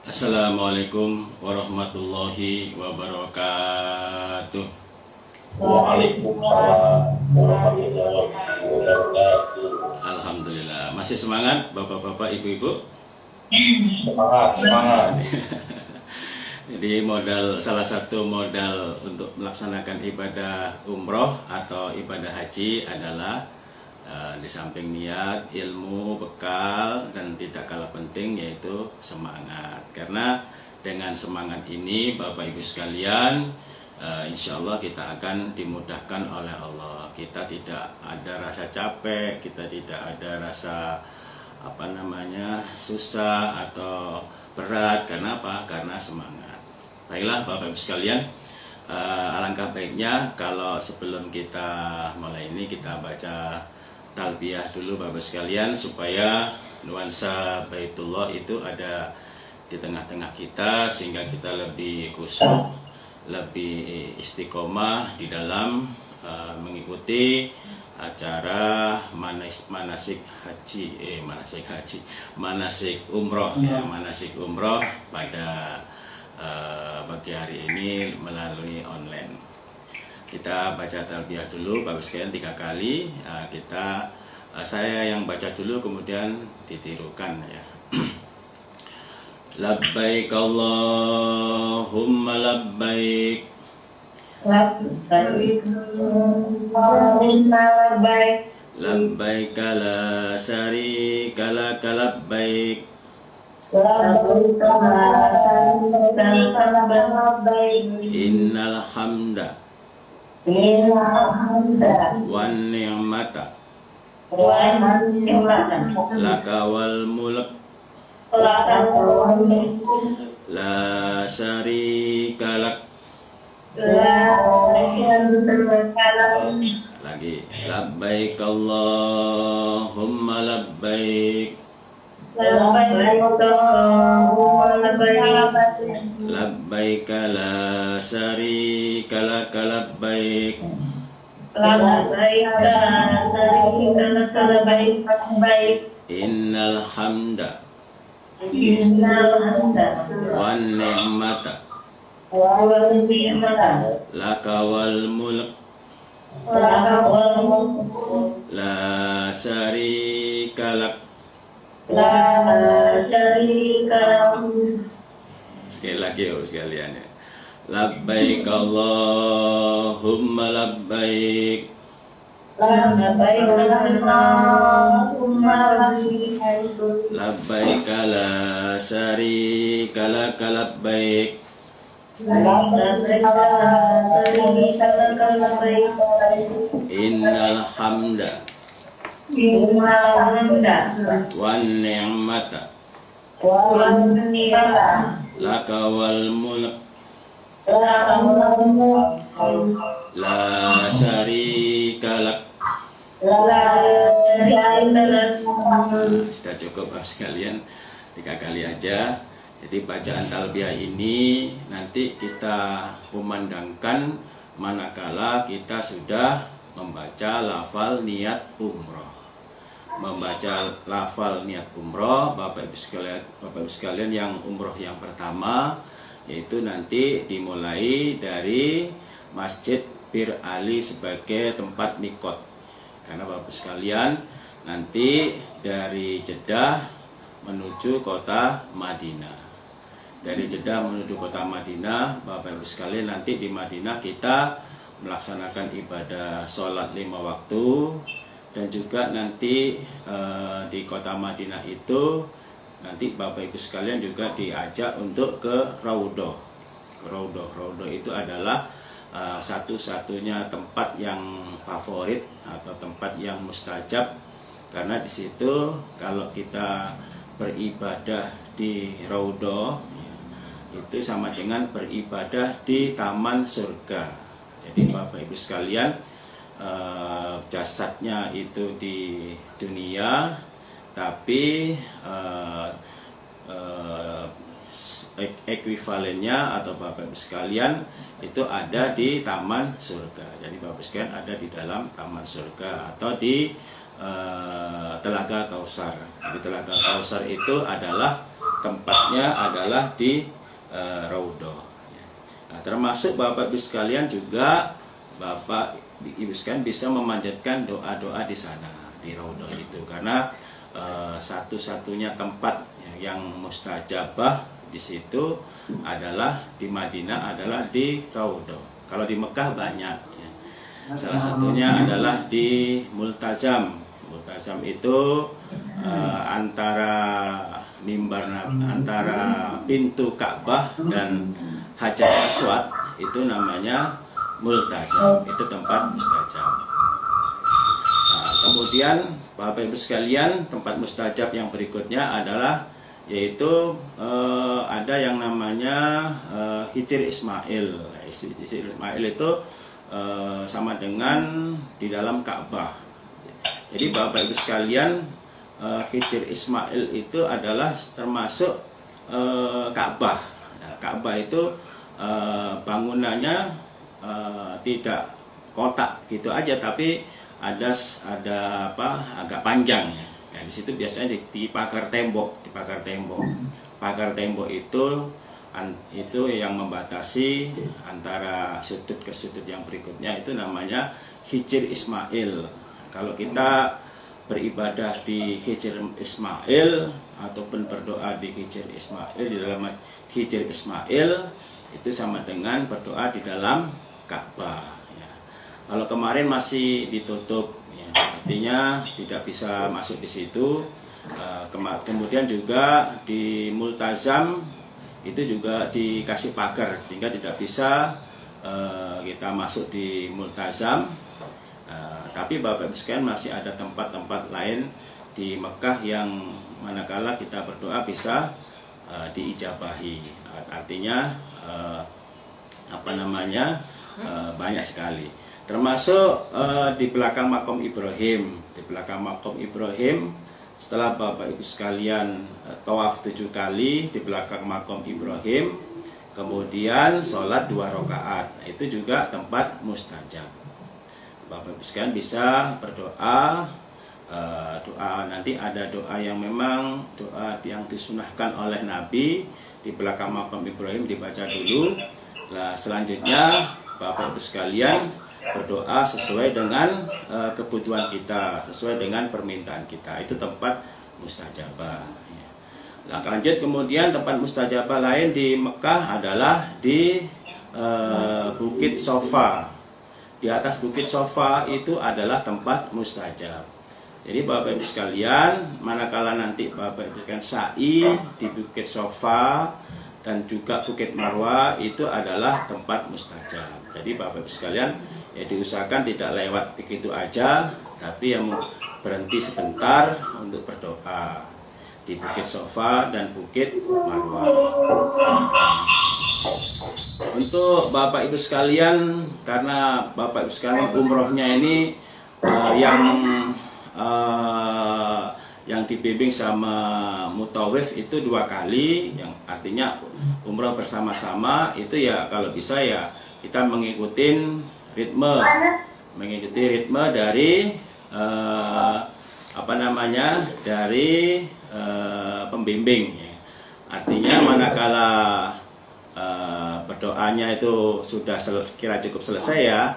Assalamualaikum warahmatullahi wabarakatuh. Waalaikumsalam warahmatullahi wabarakatuh. Alhamdulillah, masih semangat bapak-bapak, ibu-ibu? Semangat. Jadi salah satu modal untuk melaksanakan ibadah umroh atau ibadah haji adalah di samping niat, ilmu, bekal, dan tidak kalah penting yaitu semangat. Karena dengan semangat ini Bapak Ibu sekalian, insya Allah kita akan dimudahkan oleh Allah. Kita tidak ada rasa capek, kita tidak ada rasa susah atau berat. Karena apa? Karena semangat. Baiklah Bapak Ibu sekalian, alangkah baiknya kalau sebelum kita mulai ini kita baca talbiyah dulu Bapak sekalian, supaya nuansa Baitullah itu ada di tengah-tengah kita, sehingga kita lebih khusyuk, lebih istiqomah di dalam mengikuti acara manasik umroh ya, manasik umroh pada pagi hari ini melalui online. Kita baca talbiyah dulu Bapak sekalian 3 kali. Saya yang baca dulu, kemudian ditirukan ya. Labbaik Allahumma labbaik. Labbaik Allahumma labbaik. Labbaik la syarika lak labbaik. Labbaik la syarika lak labbaik. Innal hamda wan ni'mata laka wal mulk la syarika lak. Lagi. Labbaik Allahumma labbaik. Labbaik la syarika lak labbaik. Innal hamda wan ni'mata laka wal mulk la syarika lak. Sekali lagi sekalian ya. Labbaik Allahumma labbaik. Labbaik la syarika lak labbaik. Innal hamda wan ni'mata laka wal mulk la syarika lak. Sudah cukup sekalian, 3 kali aja. Jadi bacaan talbiyah ini nanti kita kumandangkan manakala kita sudah membaca lafal niat umroh. Membaca lafal niat umroh, Bapak Ibu sekalian yang umroh yang pertama, yaitu nanti dimulai dari Masjid Bir Ali sebagai tempat mikot. Karena Bapak sekalian nanti dari Jeddah menuju kota Madinah. Dari Jeddah menuju kota Madinah, Bapak Ibu sekalian nanti di Madinah kita melaksanakan ibadah sholat 5 waktu. Dan juga nanti di kota Madinah itu nanti Bapak Ibu sekalian juga diajak untuk ke Raudhah. Raudhah itu adalah satu-satunya tempat yang favorit atau tempat yang mustajab, karena di situ kalau kita beribadah di Raudhah itu sama dengan beribadah di taman surga. Jadi Bapak Ibu sekalian, jasadnya itu di dunia, tapi ekuivalennya atau Bapak Ibu sekalian itu ada di taman surga. Jadi Bapak Ibu sekalian ada di dalam taman surga atau di Telaga Kausar. Jadi Telaga Kausar itu adalah tempatnya adalah di Raudhah. Nah, termasuk Bapak Ibu sekalian juga Bapak Ibu sekalian bisa memanjatkan doa-doa di sana di Raudhah itu, karena satu-satunya tempat yang mustajabah di situ adalah di Madinah, adalah di Raudhah. Kalau di Mekah banyak ya. Salah satunya adalah di Multazam. Multazam itu antara antara pintu Ka'bah dan Hajar Aswad itu namanya Multazam, itu tempat mustajab. Nah, kemudian Bapak Ibu sekalian, tempat mustajab yang berikutnya adalah yaitu ada yang namanya Hijr Ismail. Hijr Ismail itu sama dengan di dalam Ka'bah. Jadi Bapak Ibu sekalian, Hijr Ismail itu adalah termasuk Ka'bah. Nah, Ka'bah itu bangunannya tidak kotak gitu aja, tapi ada agak panjang ya. Nah, di situ biasanya di pagar tembok, Pagar tembok itu yang membatasi antara sudut ke sudut yang berikutnya, itu namanya Hijr Ismail. Kalau kita beribadah di Hijr Ismail ataupun berdoa di Hijr Ismail, di dalam Hijr Ismail itu sama dengan berdoa di dalam Ka'bah ya. Kalau kemarin masih ditutup ya, artinya tidak bisa masuk di situ. Kemudian juga di Multazam itu juga dikasih pagar sehingga tidak bisa kita masuk di Multazam. Tapi Bapak Ibu sekalian, masih ada tempat-tempat lain di Mekah yang manakala kita berdoa bisa diijabahi. Artinya banyak sekali. Termasuk di belakang Makom Ibrahim. Di belakang Makom Ibrahim, setelah Bapak Ibu sekalian tawaf 7 kali di belakang Makom Ibrahim, kemudian sholat 2 rakaat, itu juga tempat mustajab. Bapak Ibu sekalian bisa berdoa, doa nanti ada doa yang memang doa yang disunahkan oleh Nabi di belakang Makom Ibrahim dibaca dulu. Nah, selanjutnya Bapak Ibu sekalian berdoa sesuai dengan kebutuhan kita, sesuai dengan permintaan kita. Itu tempat mustajabah ya. Nah, lanjut kemudian tempat mustajabah lain di Mekah adalah di Bukit Sofa. Di atas Bukit Sofa itu adalah tempat mustajab. Jadi Bapak Ibu sekalian, manakala nanti Bapak Ibu sekalian sa'i di Bukit Sofa dan juga Bukit Marwah, itu adalah tempat mustajab. Jadi Bapak Ibu sekalian, ya diusahakan tidak lewat begitu aja, tapi yang berhenti sebentar untuk berdoa di Bukit Sofa dan Bukit Marwah. Untuk Bapak Ibu sekalian, karena Bapak Ibu sekalian umrohnya ini yang dibimbing sama Mutawif itu 2 kali, yang artinya umroh bersama-sama, itu ya kalau bisa ya kita mengikuti ritme dari dari pembimbing ya. Artinya manakala berdoanya itu sudah kira cukup selesai ya,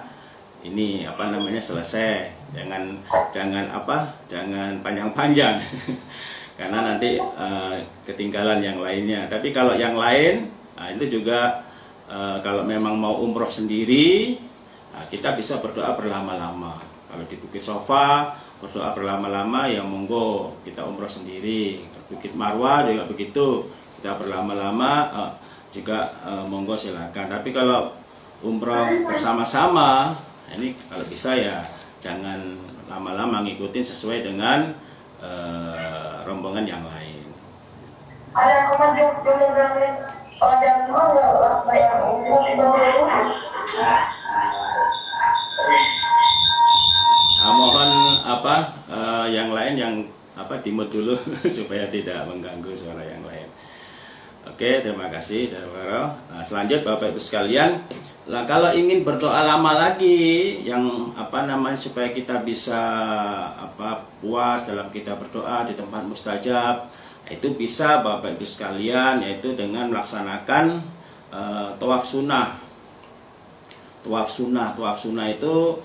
ini selesai, jangan panjang-panjang karena nanti ketinggalan yang lainnya. Tapi kalau yang lain, itu juga kalau memang mau umroh sendiri, kita bisa berdoa berlama-lama. Kalau di Bukit Sofa berdoa berlama-lama, ya monggo kita umroh sendiri. Bukit Marwah juga begitu, kita berlama-lama juga monggo silakan. Tapi kalau umroh bersama-sama, ini kalau bisa ya jangan lama-lama, ngikutin sesuai dengan rombongan yang lain. Mohon yang lain yang dimut dulu supaya tidak mengganggu suara yang lain. Oke, terima kasih. Nah, selanjutnya Bapak Ibu sekalian, kalau ingin berdoa lama lagi, yang supaya kita bisa puas dalam kita berdoa di tempat mustajab, Itu bisa Bapak Ibu sekalian, yaitu dengan melaksanakan tawaf sunnah. Tawaf sunnah itu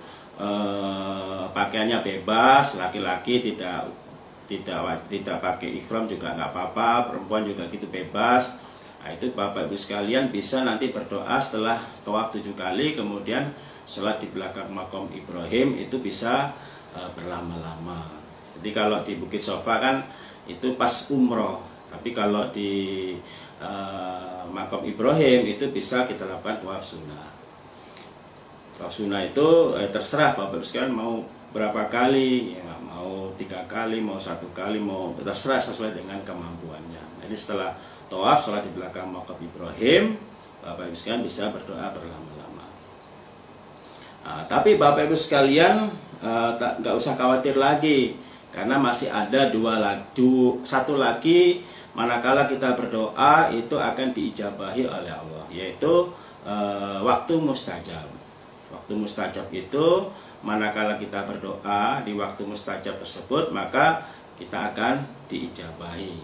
pakaiannya bebas, laki-laki tidak pakai ihram juga nggak apa-apa, perempuan juga gitu bebas. Nah, itu Bapak Ibu sekalian bisa nanti berdoa setelah tawaf 7 kali, kemudian sholat di belakang makam Ibrahim itu bisa berlama-lama. Jadi kalau di Bukit Sofa kan itu pas umroh, tapi kalau di makam Ibrahim itu bisa kita lakukan tawaf sunnah. Tawaf sunnah itu terserah Bapak Ibu sekalian mau berapa kali, ya, mau 3 kali, mau 1 kali, mau terserah sesuai dengan kemampuannya. Jadi setelah tawaf sholat di belakang makam Ibrahim, Bapak Ibu sekalian bisa berdoa berlama-lama. Tapi Bapak Ibu sekalian nggak usah khawatir lagi, karena masih ada satu lagi manakala kita berdoa itu akan diijabahi oleh Allah, yaitu waktu mustajab. Waktu mustajab itu manakala kita berdoa di waktu mustajab tersebut, maka kita akan diijabahi.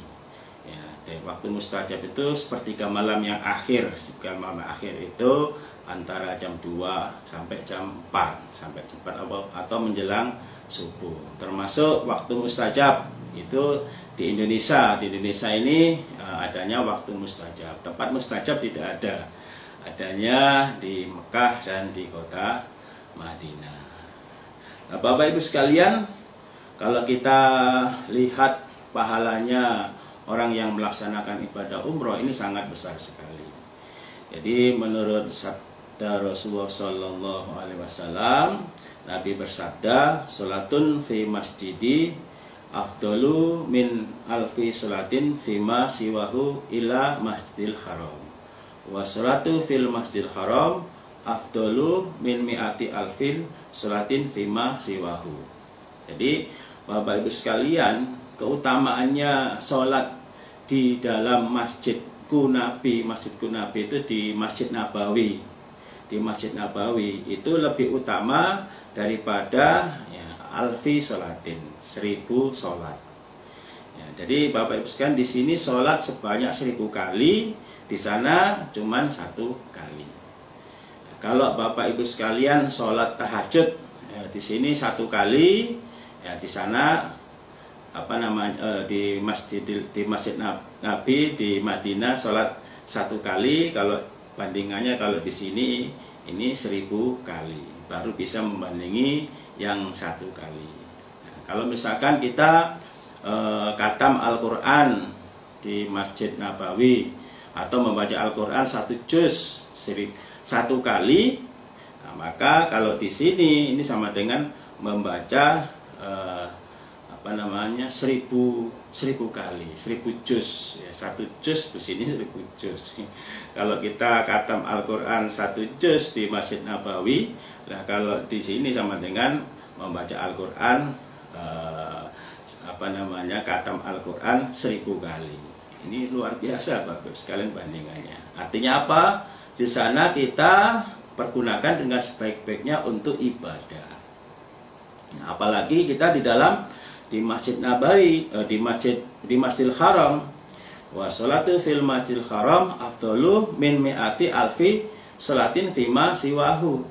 Ya, waktu mustajab itu sepertiga malam yang akhir. Sepertiga malam akhir itu antara jam 2 sampai jam 4 atau menjelang subuh. Termasuk waktu mustajab itu di Indonesia. Di Indonesia ini adanya waktu mustajab. Tempat mustajab tidak ada. Adanya di Mekah dan di kota Madinah. Nah, Bapak Ibu sekalian, kalau kita lihat pahalanya orang yang melaksanakan ibadah umroh ini sangat besar sekali. Jadi menurut sabda Rasulullah Shallallahu Alaihi Wasallam, Nabi bersabda, "Salatun fi masjidi afdalu min alfi salatin fima siwahu ila masjidil haram. Wa salatu fil masjidil haram afdalu min mi'ati alfin salatin fima siwahu." Jadi Bapak Ibu sekalian, keutamaannya sholat di dalam masjidku Nabi itu di Masjid Nabawi. Di Masjid Nabawi itu lebih utama daripada alfi sholatin, 1000 sholat. Ya, jadi Bapak Ibu sekalian, di sini sholat sebanyak 1000 kali, di sana cuman 1 kali. Ya, kalau Bapak Ibu sekalian sholat tahajud di sini 1 kali, ya di sana di Masjid Nabi di Madinah sholat 1 kali. Kalau bandingannya kalau di sini ini 1000 kali, baru bisa membandingi yang 1 kali. Nah, kalau misalkan kita khatam Al-Quran di Masjid Nabawi atau membaca Al-Quran 1 juz 1 kali, nah, maka kalau di sini ini sama dengan membaca 1000 kali, 1000 juz, ya, 1 juz di sini 1000 juz. Kalau kita khatam Al-Quran 1 juz di Masjid Nabawi, nah kalau di sini sama dengan membaca Al-Quran khatam Al-Quran 1000 kali. Ini luar biasa Bapak sekalian bandingannya. Artinya apa? Di sana kita pergunakan dengan sebaik-baiknya untuk ibadah. Nah, apalagi kita di Masjid Nabawi, di Masjidil Haram. Wa sholatu fil Masjidil Haram afdalu min mi'ati alfi sholatin fima siwahu.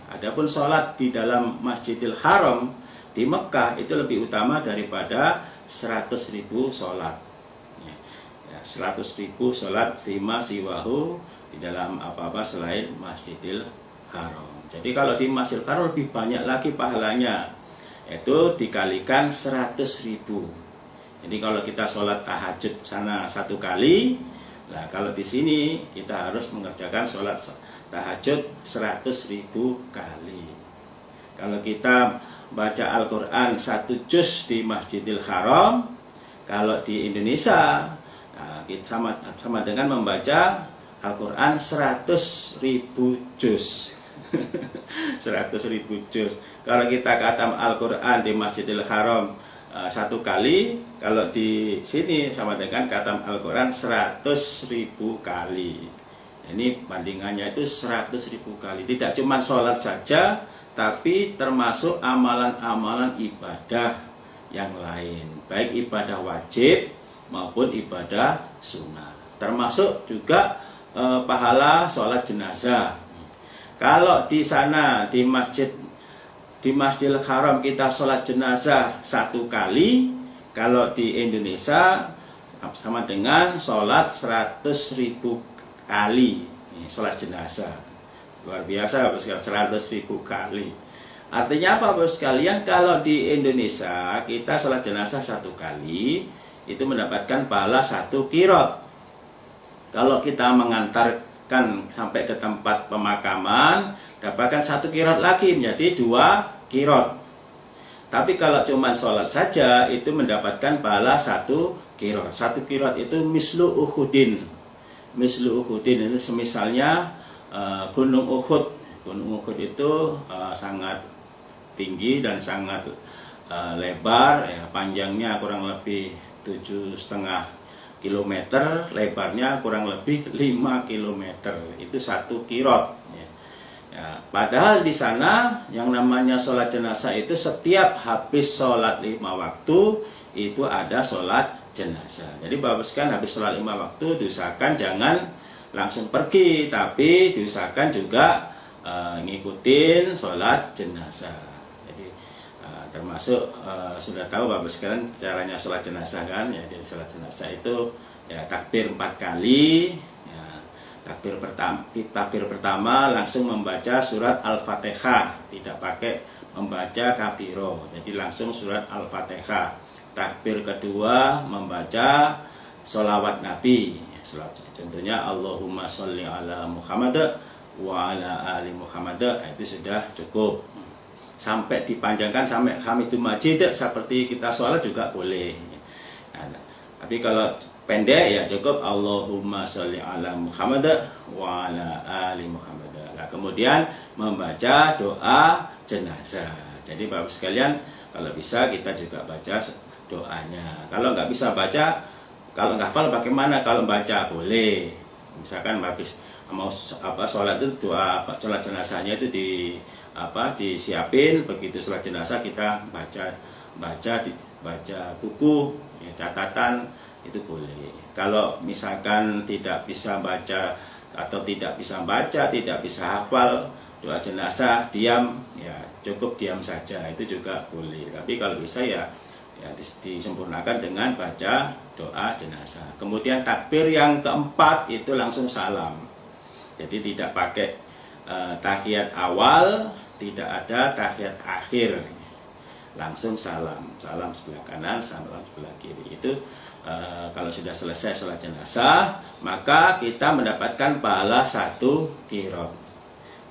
Adapun sholat di dalam Masjidil Haram di Mekah itu lebih utama daripada 100.000 sholat. Ya, 100.000 sholat fima siwahu di dalam apa-apa selain Masjidil Haram. Jadi kalau di Masjidil Haram lebih banyak lagi pahalanya, itu dikalikan 100.000. Jadi kalau kita sholat tahajud sana 1 kali, nah kalau di sini kita harus mengerjakan sholat tahajud 100.000 kali. Kalau kita baca Al-Quran 1 juz di Masjidil Haram, kalau di Indonesia kita sama dengan membaca Al-Quran 100.000 juz. 100.000 juz. Kalau kita khatam Al-Quran di Masjidil Haram 1 kali, kalau di sini sama dengan khatam Al-Quran 100.000 kali. Ini bandingannya itu 100.000 kali. Tidak cuma sholat saja, tapi termasuk amalan-amalan ibadah yang lain, baik ibadah wajib maupun ibadah sunnah. Termasuk juga pahala sholat jenazah. Kalau di sana di Masjidil Haram kita sholat jenazah 1 kali, kalau di Indonesia sama dengan sholat 100.000 kali sholat jenazah. Luar biasa Bapak sekalian, 100.000 kali. Artinya apa Bapak sekalian? Kalau di Indonesia kita sholat jenazah 1 kali itu mendapatkan pahala 1 qiraat. Kalau kita mengantarkan sampai ke tempat pemakaman, dapatkan 1 qiraat lagi menjadi 2 qiraat. Tapi kalau cuma sholat saja itu mendapatkan pahala 1 qiraat. 1 qiraat itu mislu Uhudin. Mislu Uhudin itu semisalnya Gunung Uhud. Gunung Uhud itu sangat tinggi dan sangat lebar, ya, panjangnya kurang lebih 7,5 km, lebarnya kurang lebih 5 km. Itu 1 qiraat. Ya, padahal di sana yang namanya sholat jenazah itu setiap habis sholat 5 waktu itu ada sholat jenazah. Jadi Bapak sekalian habis sholat 5 waktu diusahakan jangan langsung pergi, tapi diusahakan juga ngikutin sholat jenazah. Jadi termasuk sudah tahu Bapak sekalian caranya sholat jenazah kan? Ya, jadi sholat jenazah itu ya takbir 4 kali. Takbir pertama langsung membaca surat Al-Fatihah, tidak pakai membaca kabiro, jadi langsung surat Al-Fatihah. Takbir kedua membaca sholawat Nabi, contohnya Allahumma sholli ala Muhammad wa ala ali Muhammad, itu sudah cukup. Sampai dipanjangkan sampai Hamidum Majid seperti kita sholat juga boleh. Tapi kalau pendek ya cukup Allahumma sholli ala Muhammad wa ala ali Muhammad. Nah, kemudian membaca doa jenazah. Jadi Bapak sekalian, kalau bisa kita juga baca doanya. Kalau nggak bisa baca, kalau nggak hafal bagaimana? Kalau baca boleh. Misalkan habis mau sholat itu doa sholat jenazahnya itu disiapin, begitu sholat jenazah kita baca buku ya, catatan itu boleh. Kalau misalkan tidak bisa baca atau tidak bisa baca, tidak bisa hafal doa jenazah, diam ya, cukup diam saja, itu juga boleh. Tapi kalau bisa ya disempurnakan dengan baca doa jenazah. Kemudian takbir yang keempat itu langsung salam. Jadi tidak pakai tahiyat awal, tidak ada tahiyat akhir. Langsung salam sebelah kanan, salam sebelah kiri. Itu kalau sudah selesai sholat jenazah, maka kita mendapatkan pahala 1 qiraat.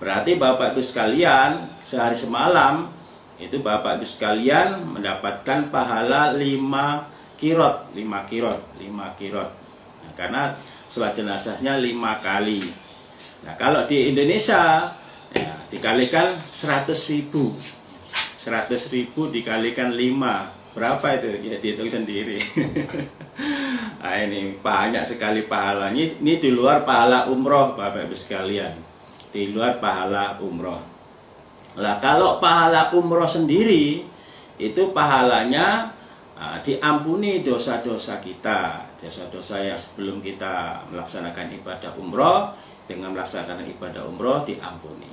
Berarti Bapak Ibu sekalian, sehari semalam itu Bapak Ibu sekalian mendapatkan pahala 5 qiraat. Nah, karena sholat jenazahnya 5 kali. Nah, kalau di Indonesia ya, dikalikan 100.000. 100.000 dikalikan 5, berapa itu? Ya dihitung sendiri. Nah, ini banyak sekali pahalanya. Ini di luar pahala umroh Bapak Ibu sekalian. Di luar pahala umroh. Nah, kalau pahala umroh sendiri itu pahalanya diampuni dosa-dosa kita. Dosa-dosa yang sebelum kita melaksanakan ibadah umroh, dengan melaksanakan ibadah umroh diampuni.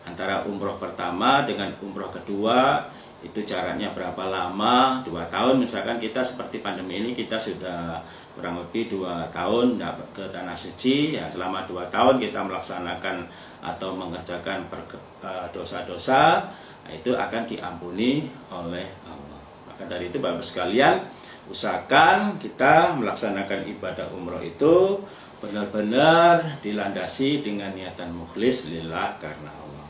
Antara umroh pertama dengan umroh kedua itu jaraknya berapa lama? 2 tahun. Misalkan kita seperti pandemi ini kita sudah kurang lebih 2 tahun ke Tanah Suci ya, selama 2 tahun kita melaksanakan atau mengerjakan dosa-dosa, nah, itu akan diampuni oleh Allah. Maka dari itu Bapak sekalian, usahakan kita melaksanakan ibadah umroh itu benar-benar dilandasi dengan niatan mukhlis lillah karena Allah.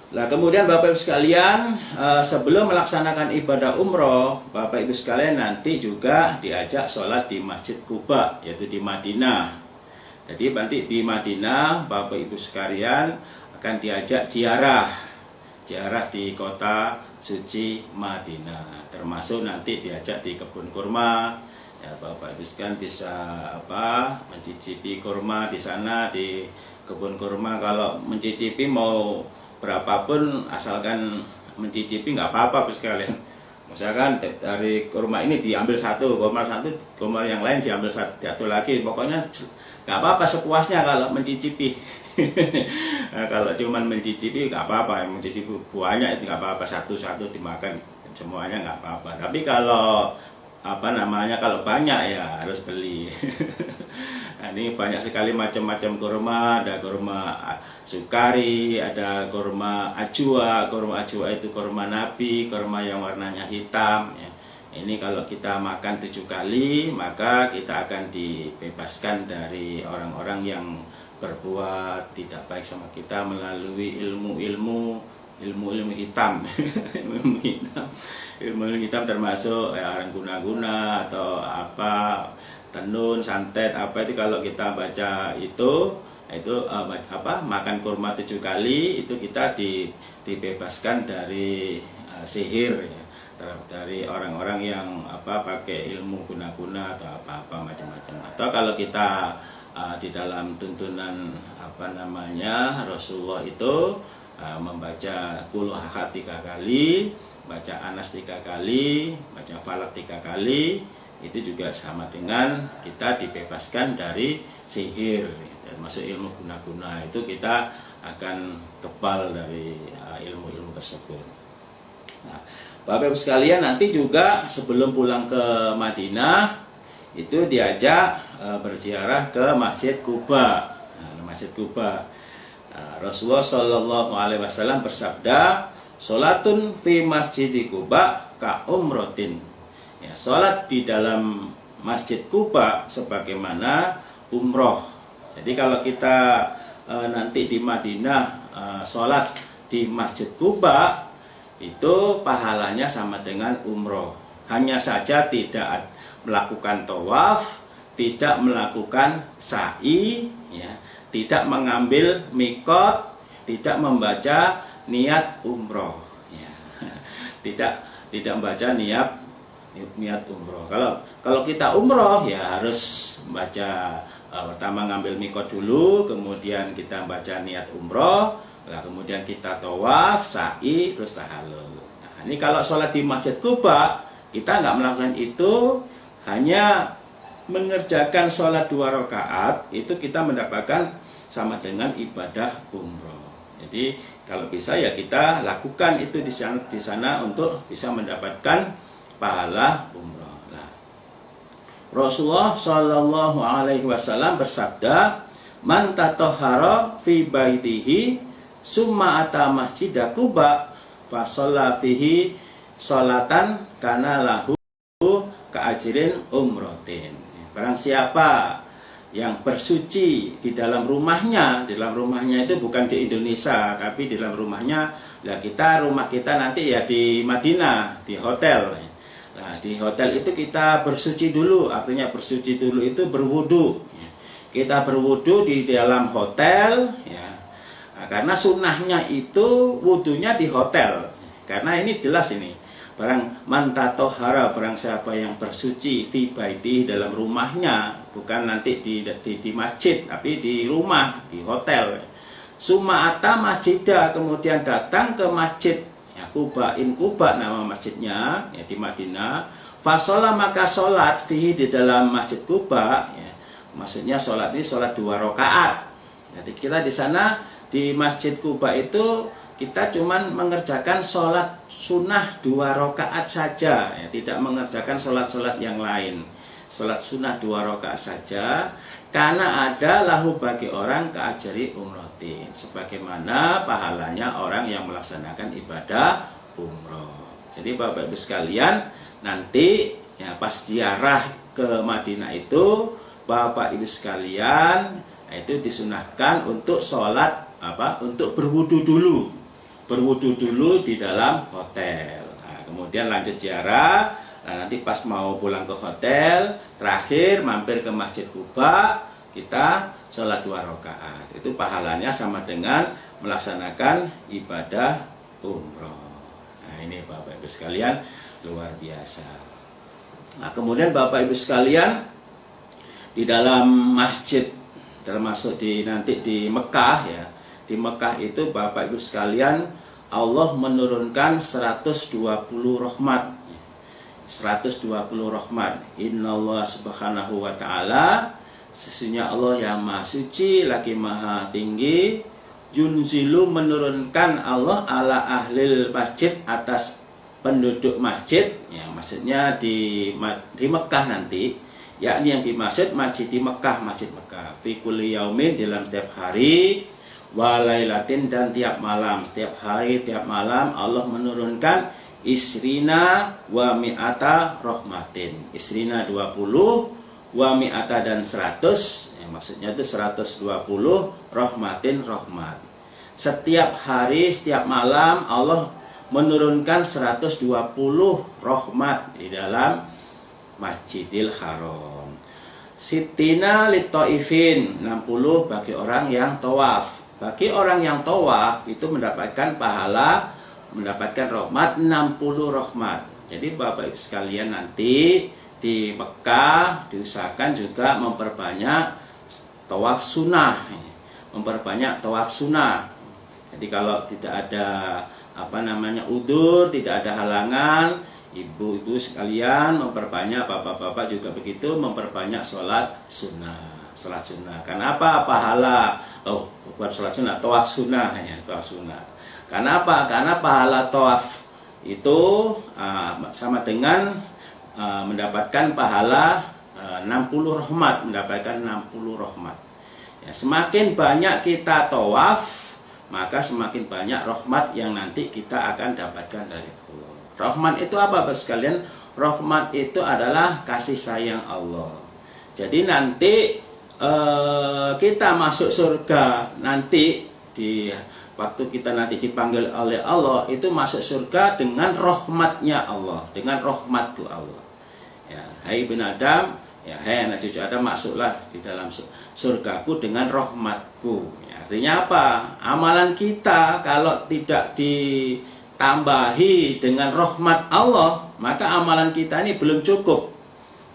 Nah, kemudian Bapak Ibu sekalian, sebelum melaksanakan ibadah umroh, Bapak Ibu sekalian nanti juga diajak sholat di Masjid Quba, yaitu di Madinah. Jadi nanti di Madinah Bapak Ibu sekalian akan diajak ziarah di kota suci Madinah. Termasuk nanti diajak di kebun kurma. Ya, Bapak Ibu sekalian bisa mencicipi kurma di sana di kebun kurma. Kalau mencicipi mau berapapun asalkan mencicipi nggak apa-apa sekalian. Misalkan dari kurma ini diambil satu, kurma yang lain diambil satu lagi. Pokoknya nggak apa-apa sepuasnya kalau mencicipi. Nah, kalau cuman mencicipi nggak apa-apa, mencicipi buahnya itu nggak apa-apa, satu-satu dimakan semuanya nggak apa-apa. Tapi kalau kalau banyak ya harus beli. Nah, ini banyak sekali macam-macam kurma, ada kurma sukari, ada kurma ajwa. Kurma ajwa itu kurma nabi, kurma yang warnanya hitam ya. Ini kalau kita makan 7 kali, maka kita akan dibebaskan dari orang-orang yang berbuat tidak baik sama kita melalui ilmu-ilmu hitam. Ilmu hitam termasuk orang guna-guna atau tenun, santet, itu kalau kita baca itu makan kurma 7 kali itu kita dibebaskan dari sihir ya, dari orang-orang yang pakai ilmu guna-guna atau apa macam-macam. Atau kalau kita di dalam tuntunan Rasulullah itu membaca Qul Ahad 3 kali, baca Anas 3 kali, baca Falaq 3 kali, itu juga sama dengan kita dibebaskan dari sihir, termasuk ilmu guna-guna. Itu kita akan kebal dari ilmu-ilmu tersebut. Nah, Bapak Ibu sekalian, nanti juga sebelum pulang ke Madinah itu diajak berziarah ke Masjid Quba. Nah, Masjid Quba, Rasulullah Shallallahu Alaihi Wasallam bersabda, "Sholatun fi Masjid Quba ka umrotin." Ya, sholat di dalam Masjid Quba sebagaimana umroh. Jadi kalau kita nanti di Madinah sholat di Masjid Quba itu pahalanya sama dengan umroh. Hanya saja tidak melakukan tawaf, tidak melakukan sa'i, ya, tidak mengambil mikot, tidak membaca niat umroh, ya. tidak membaca niat umroh. Kalau kita umroh ya harus baca, pertama ngambil mikot dulu, kemudian kita baca niat umroh, kemudian kita tawaf, sa'i, terus tahallul. Nah, ini kalau sholat di Masjid Quba kita nggak melakukan itu, hanya mengerjakan sholat 2 rakaat, itu kita mendapatkan sama dengan ibadah umroh. Jadi kalau bisa ya kita lakukan itu di sana untuk bisa mendapatkan pahala umroh. Nah, Rasulullah Shallallahu Alaihi Wasallam bersabda, "Man tatahhara fi baitihi summa ata masjida Quba fa shalla fihi sholatan kana lahu ka'ajrin umrotin." Barang siapa yang bersuci di dalam rumahnya itu bukan di Indonesia, tapi di dalam rumah kita nanti ya di Madinah, di hotel. Nah, di hotel itu kita bersuci dulu, artinya bersuci dulu itu berwudu. Kita berwudu di dalam hotel, ya. Nah, karena sunnahnya itu wudunya di hotel. Karena ini jelas ini, barang mantatohara, barang siapa yang bersuci fi baiti dalam rumahnya, bukan nanti di masjid, tapi di rumah, di hotel. Suma'ata masjidah, kemudian datang ke masjid. Ya, Quba nama masjidnya, ya, di Madinah. Fasolah, maka sholat fihi di dalam Masjid Quba, ya. Maksudnya sholat ini sholat 2 rakaat. Jadi kita di sana di Masjid Quba itu kita cuman mengerjakan sholat sunnah 2 rakaat saja, ya, tidak mengerjakan sholat-sholat yang lain. Sholat sunnah 2 rakaat saja, karena ada lahu bagi orang keajari umrotin, sebagaimana pahalanya orang yang melaksanakan ibadah umroh. Jadi Bapak Ibu sekalian, nanti ya pas ziarah ke Madinah itu Bapak Ibu sekalian itu disunahkan untuk sholat untuk berwudu dulu di dalam hotel. Nah, kemudian lanjut ziarah. Nah, nanti pas mau pulang ke hotel, terakhir mampir ke Masjid Quba, kita sholat 2 rakaat. Itu pahalanya sama dengan melaksanakan ibadah umroh. Nah, ini Bapak Ibu sekalian, luar biasa. Nah, kemudian Bapak Ibu sekalian, di dalam masjid, termasuk nanti di Mekah, ya, di Mekah itu Bapak Ibu sekalian, Allah menurunkan 120 rahmat. 120 rahmat. Innallah subhanahu wa ta'ala, sesungguhnya Allah yang maha suci lagi maha tinggi, yunzilu menurunkan Allah ala ahlil masjid atas penduduk masjid, ya maksudnya di Mekah nanti, yakni yang dimaksud masjid di Mekah, masjid Mekah, fi kulli yaumin dalam setiap hari, walailatin dan tiap malam, setiap hari tiap malam Allah menurunkan isrina wa mi'ata rahmatin, isrina 20, wa mi'ata dan 100, ya, maksudnya itu 120 rahmatin rahmat. Setiap hari, setiap malam Allah menurunkan 120 rahmat di dalam Masjidil Haram. Sitina litaifin, 60 bagi orang yang tawaf. Bagi orang yang tawaf itu mendapatkan pahala, mendapatkan rahmat 60 rahmat. Jadi Bapak Ibu sekalian nanti di Mekah diusahakan juga memperbanyak tawaf sunnah, memperbanyak tawaf sunnah. Jadi kalau tidak ada udzur, tidak ada halangan, ibu-ibu sekalian memperbanyak, bapak-bapak juga begitu, memperbanyak sholat sunnah. Sholat sunnah. Kenapa? Pahala. Bukan sholat sunnah, tawaf sunnah ya, tawaf sunnah. Kenapa? Karena pahala tawaf itu sama dengan mendapatkan pahala 60 rahmat, mendapatkan 60 rahmat. Ya, semakin banyak kita tawaf, maka semakin banyak rahmat yang nanti kita akan dapatkan dari Allah. Rahmat itu apa Bapak sekalian? Rahmat itu adalah kasih sayang Allah. Jadi nanti kita masuk surga nanti, di waktu kita nanti dipanggil oleh Allah, itu masuk surga dengan rahmatnya Allah, dengan rahmatku Allah. Ya, hai bin Adam, ya hai anak cucu Adam, masuklah di dalam surgaku dengan rahmatku. Artinya apa? Amalan kita kalau tidak ditambahi dengan rahmat Allah, maka amalan kita ini belum cukup.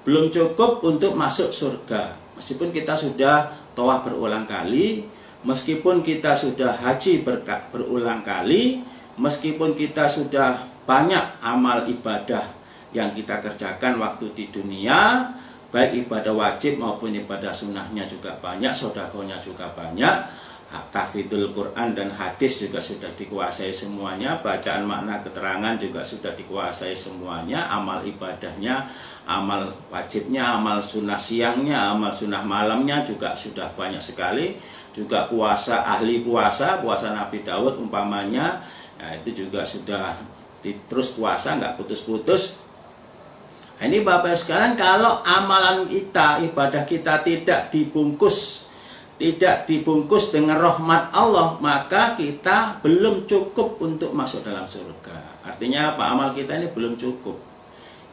Belum cukup untuk masuk surga. Meskipun kita sudah tawaf berulang kali, meskipun kita sudah haji berulang kali, meskipun kita sudah banyak amal ibadah yang kita kerjakan waktu di dunia, baik ibadah wajib maupun ibadah sunnahnya juga banyak, sedekahnya juga banyak, tahfidzul Quran dan hadis juga sudah dikuasai semuanya, bacaan makna keterangan juga sudah dikuasai semuanya, amal ibadahnya, amal wajibnya, amal sunnah siangnya, amal sunnah malamnya juga sudah banyak sekali. Juga puasa, ahli puasa Nabi Daud umpamanya, ya, itu juga sudah terus puasa, nggak putus-putus. Nah, ini Bapak sekalian, kalau amalan kita, ibadah kita tidak dibungkus dengan rahmat Allah, maka kita belum cukup untuk masuk dalam surga. Artinya apa? Amal kita ini belum cukup.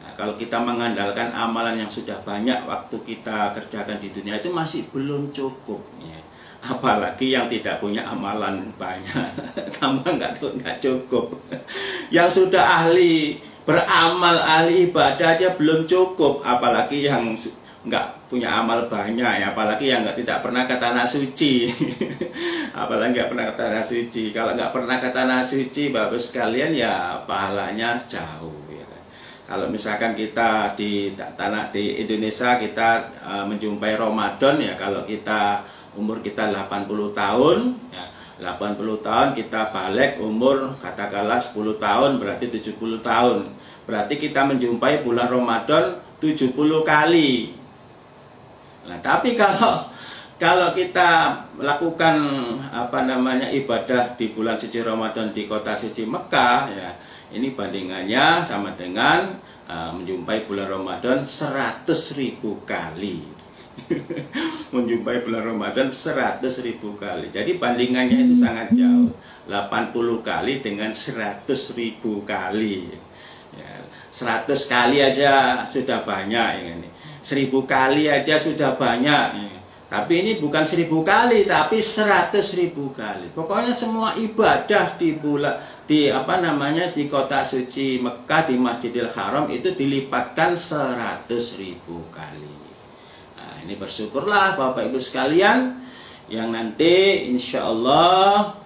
Nah, kalau kita mengandalkan amalan yang sudah banyak waktu kita kerjakan di dunia, itu masih belum cukup ya. Apalagi yang tidak punya amalan banyak, tambah nggak cukup. Yang sudah ahli beramal, ahli ibadah aja belum cukup, apalagi yang nggak punya amal banyak ya, apalagi yang tidak pernah ke tanah suci. Apalagi nggak pernah ke tanah suci. Kalau nggak pernah ke tanah suci, Bapak sekalian, ya pahalanya jauh ya kan? Kalau misalkan kita di Indonesia kita menjumpai Ramadan ya, kalau kita umur kita 80 tahun ya, 80 tahun kita balik umur katakanlah 10 tahun, berarti 70 tahun. Berarti kita menjumpai bulan Ramadan 70 kali. Nah, tapi kalau kita melakukan ibadah di bulan suci Ramadan di kota suci Mekah ya, ini bandingannya sama dengan menjumpai bulan Ramadan 100.000 kali. Menjumpai bulan Ramadan 100.000 kali. Jadi bandingannya itu sangat jauh. 80 kali dengan 100.000 kali ya, 100 kali aja sudah banyak ini. 1000 kali aja sudah banyak ya. Tapi ini bukan 1000 kali, tapi 100.000 kali. Pokoknya semua ibadah di di kota suci Mekah, di Masjidil Haram itu dilipatkan 100.000 kali. Ini bersyukurlah Bapak Ibu sekalian yang nanti insya Allah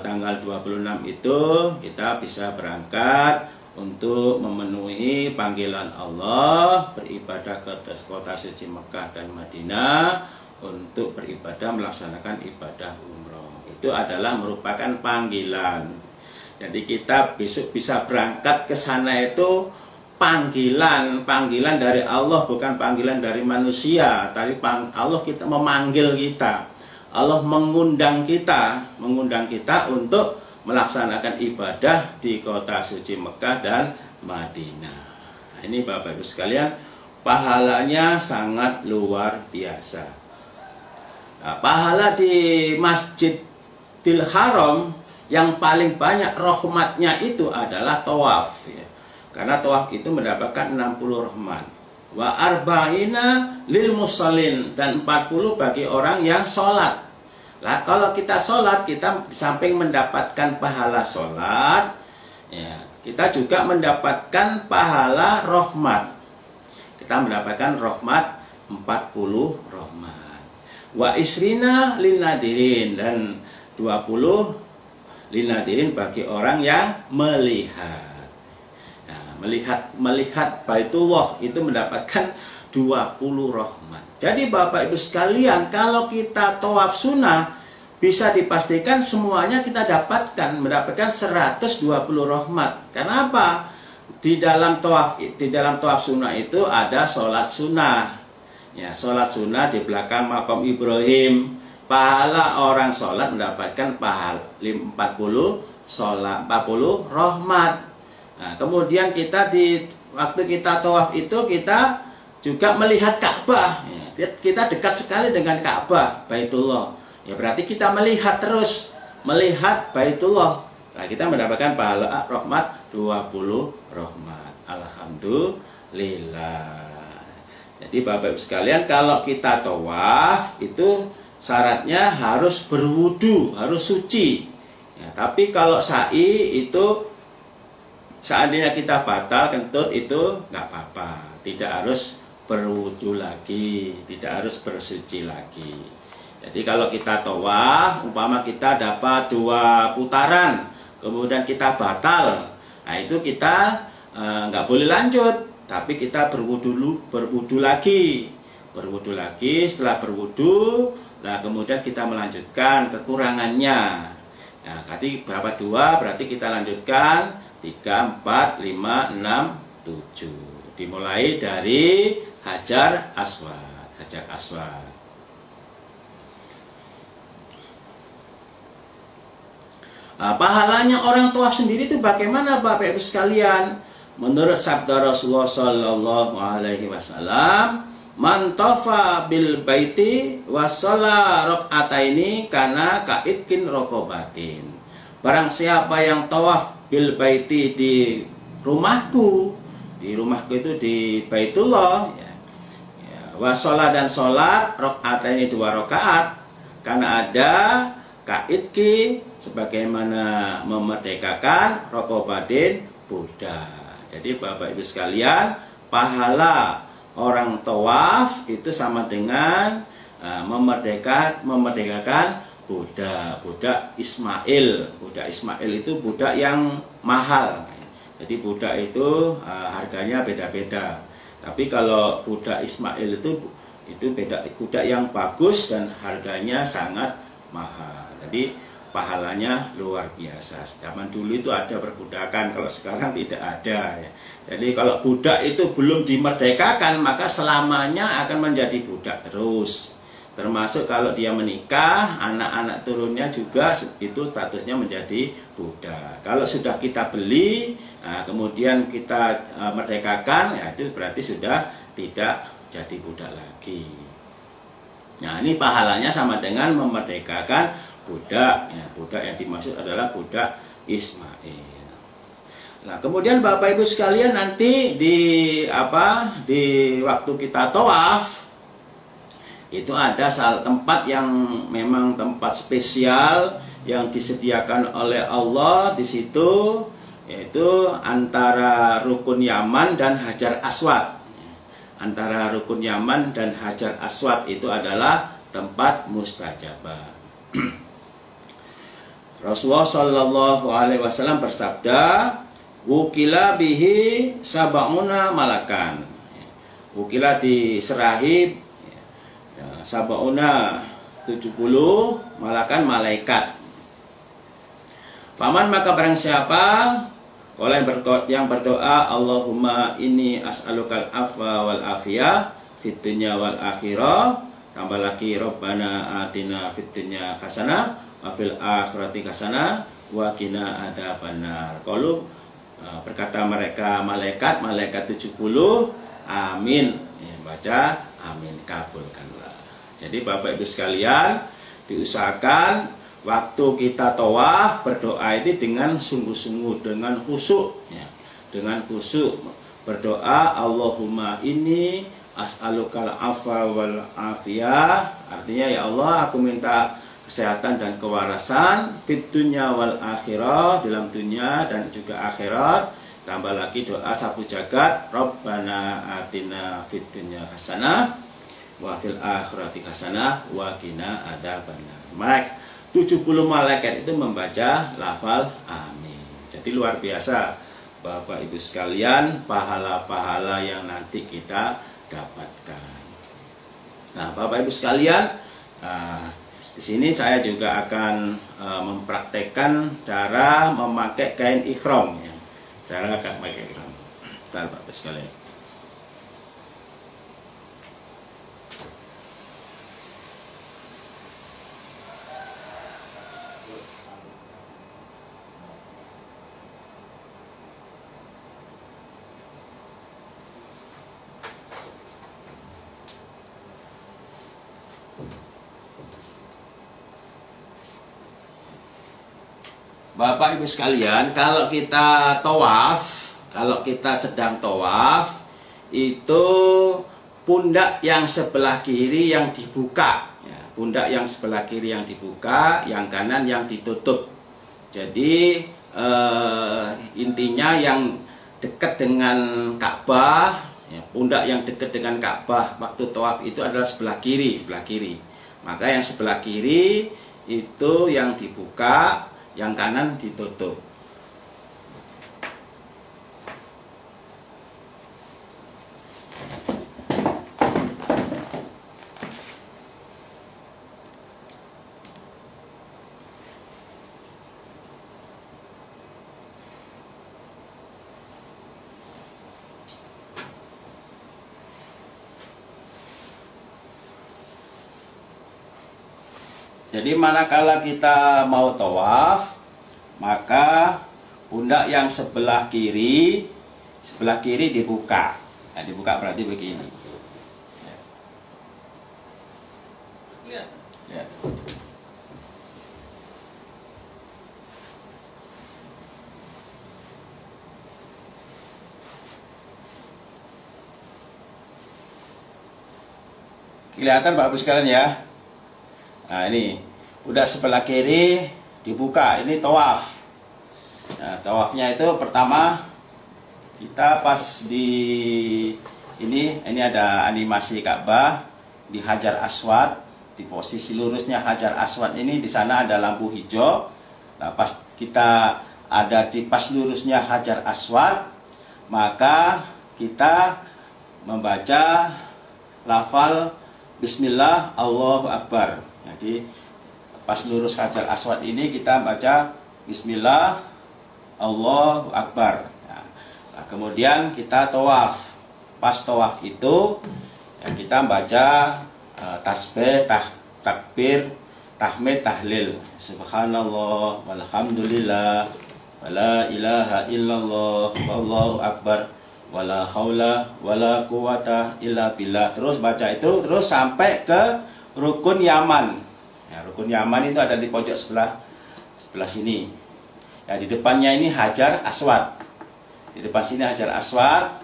tanggal 26 itu kita bisa berangkat untuk memenuhi panggilan Allah beribadah ke kota suci Mekah dan Madinah untuk beribadah melaksanakan ibadah umroh. Itu adalah merupakan panggilan. Jadi kita besok bisa berangkat ke sana itu panggilan dari Allah, bukan panggilan dari manusia. Tapi Allah kita memanggil kita. Allah mengundang kita untuk melaksanakan ibadah di kota suci Mekah dan Madinah. Nah, ini Bapak Ibu sekalian, pahalanya sangat luar biasa. Nah, pahala di Masjidil Haram yang paling banyak rahmatnya itu adalah tawaf, ya. Karena tawaf itu mendapatkan 60 rahmat. Wa arba'ina lil musallin, dan 40 bagi orang yang sholat. Lah kalau kita sholat, kita di samping mendapatkan pahala sholat, ya, kita juga mendapatkan pahala rahmat. Kita mendapatkan rahmat 40 rahmat. Wa isrina linadirin, dan 20 linadirin bagi orang yang melihat. Nah, melihat Baitullah itu mendapatkan 20 rahmat. Jadi Bapak Ibu sekalian, kalau kita tawaf sunnah, bisa dipastikan semuanya kita mendapatkan 120 rahmat. Kenapa? Di dalam tawaf sunnah itu ada sholat sunnah. Ya, sholat sunnah di belakang makam Ibrahim. Pahala orang sholat mendapatkan pahala 40 rahmat. Nah, kemudian waktu kita tawaf itu kita juga melihat Ka'bah. Ya, kita dekat sekali dengan Ka'bah, Baitullah. Ya, berarti kita melihat Baitullah. Nah, kita mendapatkan pahala rahmat 20 rahmat. Alhamdulillah. Jadi Bapak Ibu sekalian, kalau kita tawaf itu syaratnya harus berwudu, harus suci. Ya, tapi kalau sa'i itu seandainya kita batal kentut itu nggak apa-apa, tidak harus berwudu lagi, tidak harus bersuci lagi. Jadi kalau kita tawaf, umpama kita dapat 2 putaran, kemudian kita batal, nah itu kita nggak boleh lanjut, tapi kita berwudu lagi. Setelah berwudu, nah kemudian kita melanjutkan kekurangannya. Nah, tadi berapa 2, berarti kita lanjutkan 3, 4, 5, 6, 7. Dimulai dari Hajar Aswad. Nah, pahalanya orang tawaf sendiri itu bagaimana Bapak Ibu sekalian? Menurut sabda Rasulullah Sallallahu Alaihi Wasallam, man tafa bil baiti wa shalla rak'ataini kana ka'itkin raqabatin. Barang siapa yang tawaf bil baiti di rumahku itu di Baitullah, ya. Wa shalla dan sholat rak'ataini 2 rakaat, karena ada ka'itki sebagaimana memerdekakan raqabatin budak. Jadi Bapak Ibu sekalian, pahala orang tawaf itu sama dengan memerdekakan budak Ismail. Budak Ismail itu budak yang mahal. Jadi budak itu harganya beda-beda. Tapi kalau budak Ismail itu budak yang bagus dan harganya sangat mahal. Jadi pahalanya luar biasa. Zaman dulu itu ada perbudakan, kalau sekarang tidak ada, ya. Jadi kalau budak itu belum dimerdekakan, maka selamanya akan menjadi budak terus. Termasuk kalau dia menikah, anak-anak turunnya juga itu statusnya menjadi budak. Kalau sudah kita beli, nah, kemudian kita merdekakan, ya itu berarti sudah tidak jadi budak lagi. Nah, ini pahalanya sama dengan memerdekakan budak. Ya, budak yang dimaksud adalah budak Ismail. Nah, kemudian Bapak Ibu sekalian, nanti di waktu kita tawaf itu ada tempat yang memang tempat spesial yang disediakan oleh Allah di situ, yaitu antara Rukun Yaman dan Hajar Aswad. Antara Rukun Yaman dan Hajar Aswad itu adalah tempat mustajabah. Rasulullah Shallallahu Alaihi Wasallam bersabda, wukila bihi sab'una malakan. Wukila diserahi sab'una 70 malakan malaikat. Faman maka barang siapa yang berdoa Allahumma inni as'alukal afwa wal afiyah fid dunya wal akhirah, tambah lagi Rabbana atina fid dunya hasanah wa fil akhirati hasanah wa qina adzabannar. Kalau berkata mereka malaikat 70 amin, ya, baca amin, kabulkanlah. Jadi Bapak Ibu sekalian, diusahakan waktu kita tawaf berdoa itu dengan sungguh-sungguh, dengan khusyuk, ya. Dengan khusyuk berdoa Allahumma inni as'alukal afwa wal afiyah, artinya ya Allah aku minta kesehatan dan kewarasan fid dunya wal akhirah, dalam dunia dan juga akhirat. Tambah lagi doa sapu jagat Rabbana atina fid dunya hasanah wa fil akhirati hasanah wa qina adzabannar. Maka 70 malaikat itu membaca lafal amin. Jadi luar biasa Bapak Ibu sekalian pahala-pahala yang nanti kita dapatkan. Nah, Bapak Ibu sekalian, di sini saya juga akan mempraktekkan cara memakai kain ihram, ya. Cara memakai ihram. Bentar, Bapak Ibu sekalian. Bapak Ibu sekalian, kalau kita tawaf, kalau kita sedang tawaf, itu pundak yang sebelah kiri yang dibuka, ya, pundak yang sebelah kiri yang dibuka, yang kanan yang ditutup. Jadi intinya yang dekat dengan Ka'bah, ya, pundak yang dekat dengan Ka'bah waktu tawaf itu adalah sebelah kiri. Maka yang sebelah kiri itu yang dibuka, yang kanan ditutup. Jadi manakala kita mau tawaf, maka pundak yang sebelah kiri dibuka. Nah, dibuka berarti begini. Ya. Kelihatan Bapak Ibu sekalian ya. Nah, ini udah sebelah kiri dibuka, ini tawaf. Nah, tawafnya itu pertama kita pas di ini ada animasi Ka'bah di Hajar Aswad, di posisi lurusnya Hajar Aswad ini, di sana ada lampu hijau. Nah, pas kita ada di pas lurusnya Hajar Aswad, maka kita membaca lafal Bismillah Allahu Akbar. Jadi pas lurus Hajar Aswad ini kita baca Bismillah Allahu Akbar. Nah, kemudian kita tawaf. Pas tawaf itu ya, kita baca tasbih, takbir, tahmid, tahlil. Subhanallah walhamdulillah wala ilaha illallah wallahu akbar wala haula wala quwata illa billah. Terus baca itu terus sampai ke rukun Yaman. Ya, rukun Yaman itu ada di pojok sebelah sini. Ya, di depannya ini Hajar Aswad. Di depan sini Hajar Aswad.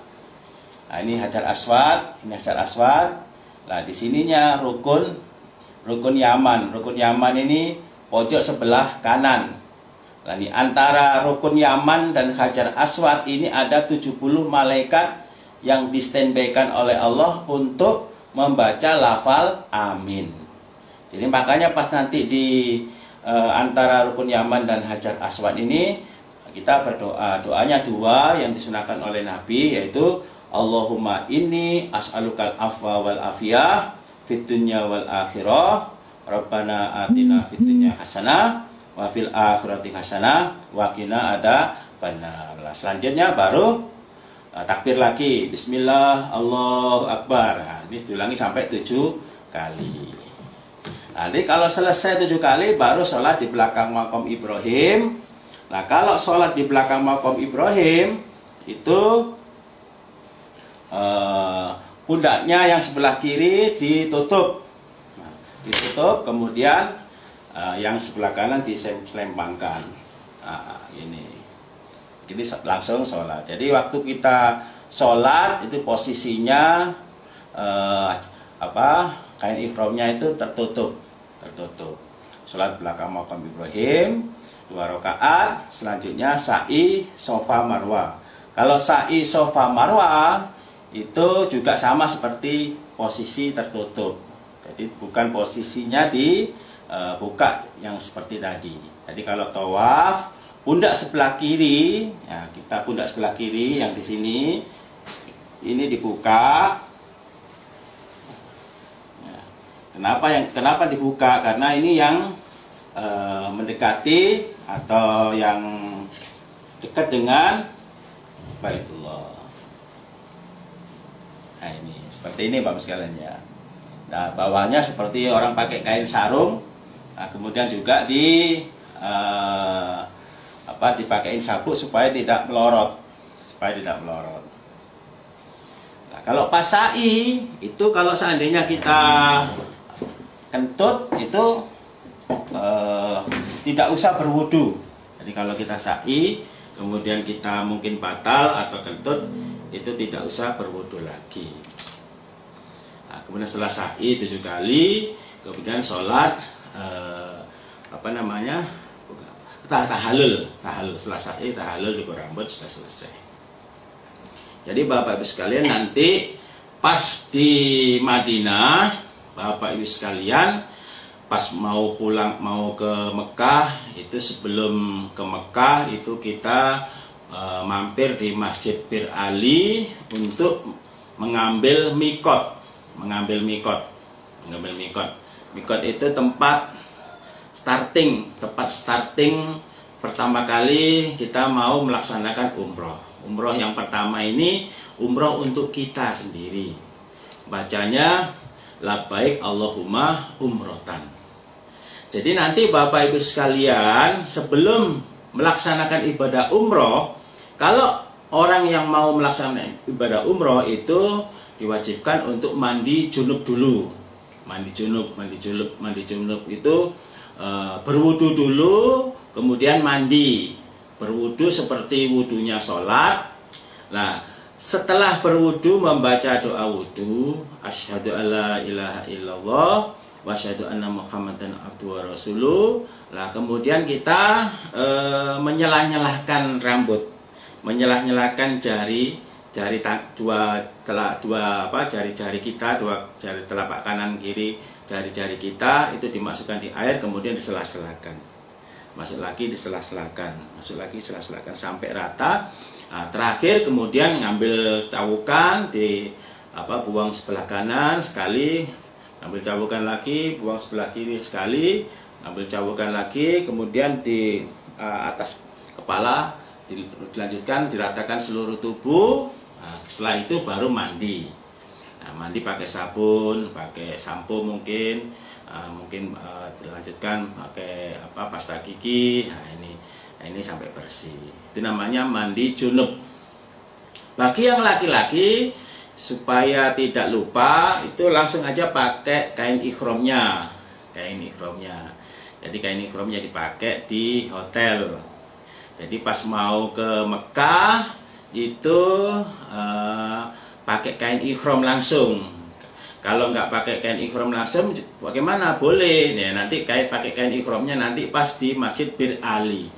Nah, ini Hajar Aswad, ini Hajar Aswad. Nah, di sininya rukun Yaman. Rukun Yaman ini pojok sebelah kanan. Nah, di antara rukun Yaman dan Hajar Aswad ini ada 70 malaikat yang di-standby-kan oleh Allah untuk membaca lafal amin. Jadi makanya pas nanti di antara rukun Yaman dan Hajar Aswad ini kita berdoa. Doanya dua yang disunahkan oleh Nabi, yaitu Allahumma inni as'alukal afwa wal afiyah fid dunya wal akhirah. Rabbana atina fid dunya hasanah wa fil akhirati hasanah wa qina adzabannar. Selanjutnya baru takbir lagi. Bismillah, Allahu Akbar. Nah, ini diulangi sampai 7 kali. Nanti kalau selesai 7 kali baru sholat di belakang makom Ibrahim. Nah, kalau sholat di belakang makom Ibrahim itu pundaknya yang sebelah kiri ditutup. Nah, ditutup, kemudian yang sebelah kanan diselempangkan. Nah, ini langsung sholat. Jadi waktu kita sholat itu posisinya kain ihramnya itu tertutup. Sholat belakang makam Ibrahim 2 rakaat, selanjutnya sa'i Safa Marwah. Kalau sa'i Safa Marwah itu juga sama seperti posisi tertutup. Jadi bukan posisinya dibuka yang seperti tadi. Jadi kalau tawaf pundak sebelah kiri, ya kita pundak sebelah kiri yang di sini ini dibuka. Ya, kenapa dibuka? Karena ini yang mendekati atau yang dekat dengan Baitullah. Nah ini seperti ini Bapak sekalian ya. Nah bawahnya seperti orang pakai kain sarung. Nah, kemudian juga dipakein sabuk supaya tidak melorot. Nah, kalau pas sa'i itu kalau seandainya kita kentut itu tidak usah berwudu. Jadi kalau kita sa'i kemudian kita mungkin batal atau kentut itu tidak usah berwudu lagi. Nah, kemudian setelah sa'i 7 kali kemudian sholat tahallul. Setelah sa'i tahallul cukur rambut sudah selesai. Jadi Bapak Ibu sekalian nanti pas di Madinah, Bapak Ibu sekalian pas mau pulang mau ke Mekah itu sebelum ke Mekah itu kita mampir di Masjid Bir Ali untuk mengambil mikot. Mikot itu tempat starting pertama kali kita mau melaksanakan umroh. Umroh yang pertama ini umroh untuk kita sendiri. Bacanya labbaik Allahumma umrotan. Jadi nanti Bapak Ibu sekalian sebelum melaksanakan ibadah umroh, kalau orang yang mau melaksanakan ibadah umroh itu diwajibkan untuk mandi junub dulu. Mandi junub itu berwudu dulu, kemudian mandi. Berwudu seperti wudunya sholat. Nah, setelah berwudu membaca doa wudu, asyhadu alla ilaha illallah wa asyhadu anna muhammadan abduhu wa rasuluh. Nah, kemudian kita menyelah-nyelahkan rambut, menyelah-nyelahkan jari jari kita, dua jari telapak kanan kiri jari-jari kita itu dimasukkan di air kemudian diselah-selahkan. Masuk lagi diselah-selahkan sampai rata. Nah, terakhir kemudian ngambil cabukan buang sebelah kanan sekali, ambil cabukan lagi, buang sebelah kiri sekali, ambil cabukan lagi, kemudian di atas kepala dilanjutkan diratakan seluruh tubuh. Nah, setelah itu baru mandi. Nah, mandi pakai sabun, pakai sampo mungkin dilanjutkan pakai pasta gigi. Nah, ini sampai bersih. Itu namanya mandi junub. Bagi yang laki-laki supaya tidak lupa itu langsung aja pakai kain ihramnya. Jadi kain ihramnya dipakai di hotel. Jadi pas mau ke Mekah itu pakai kain ihram langsung. Kalau nggak pakai kain ihram langsung, bagaimana? Boleh. Ya, nanti pakai kain ihramnya nanti pas di Masjid Bir Ali.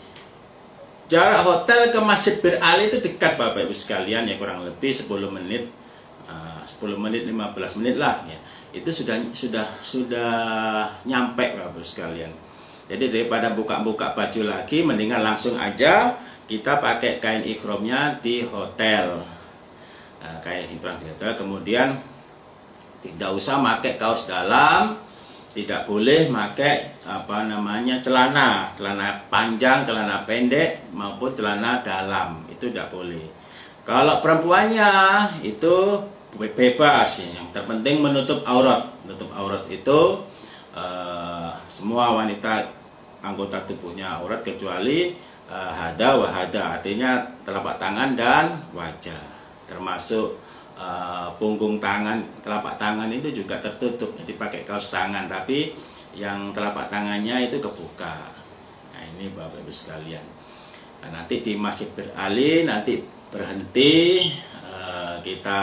Jarak hotel ke Masjid Bir Ali itu dekat Bapak Ibu sekalian ya, kurang lebih 10 menit 15 menit lah ya. Itu sudah nyampe Bapak Ibu sekalian. Jadi daripada buka-buka baju lagi, mendingan langsung aja kita pakai kain ihramnya di hotel. Nah, kain ihram di hotel, kemudian tidak usah pakai kaos dalam, tidak boleh pakai celana panjang, celana pendek maupun celana dalam, itu tidak boleh. Kalau perempuannya itu bebas, yang terpenting menutup aurat. Menutup aurat itu semua wanita anggota tubuhnya aurat kecuali hada wa hada, artinya telapak tangan dan wajah, termasuk punggung tangan, telapak tangan itu juga tertutup, jadi pakai kaos tangan, tapi yang telapak tangannya itu kebuka. Nah, ini Bapak Ibu sekalian. Nah, nanti di Masjid Bir Ali nanti berhenti, kita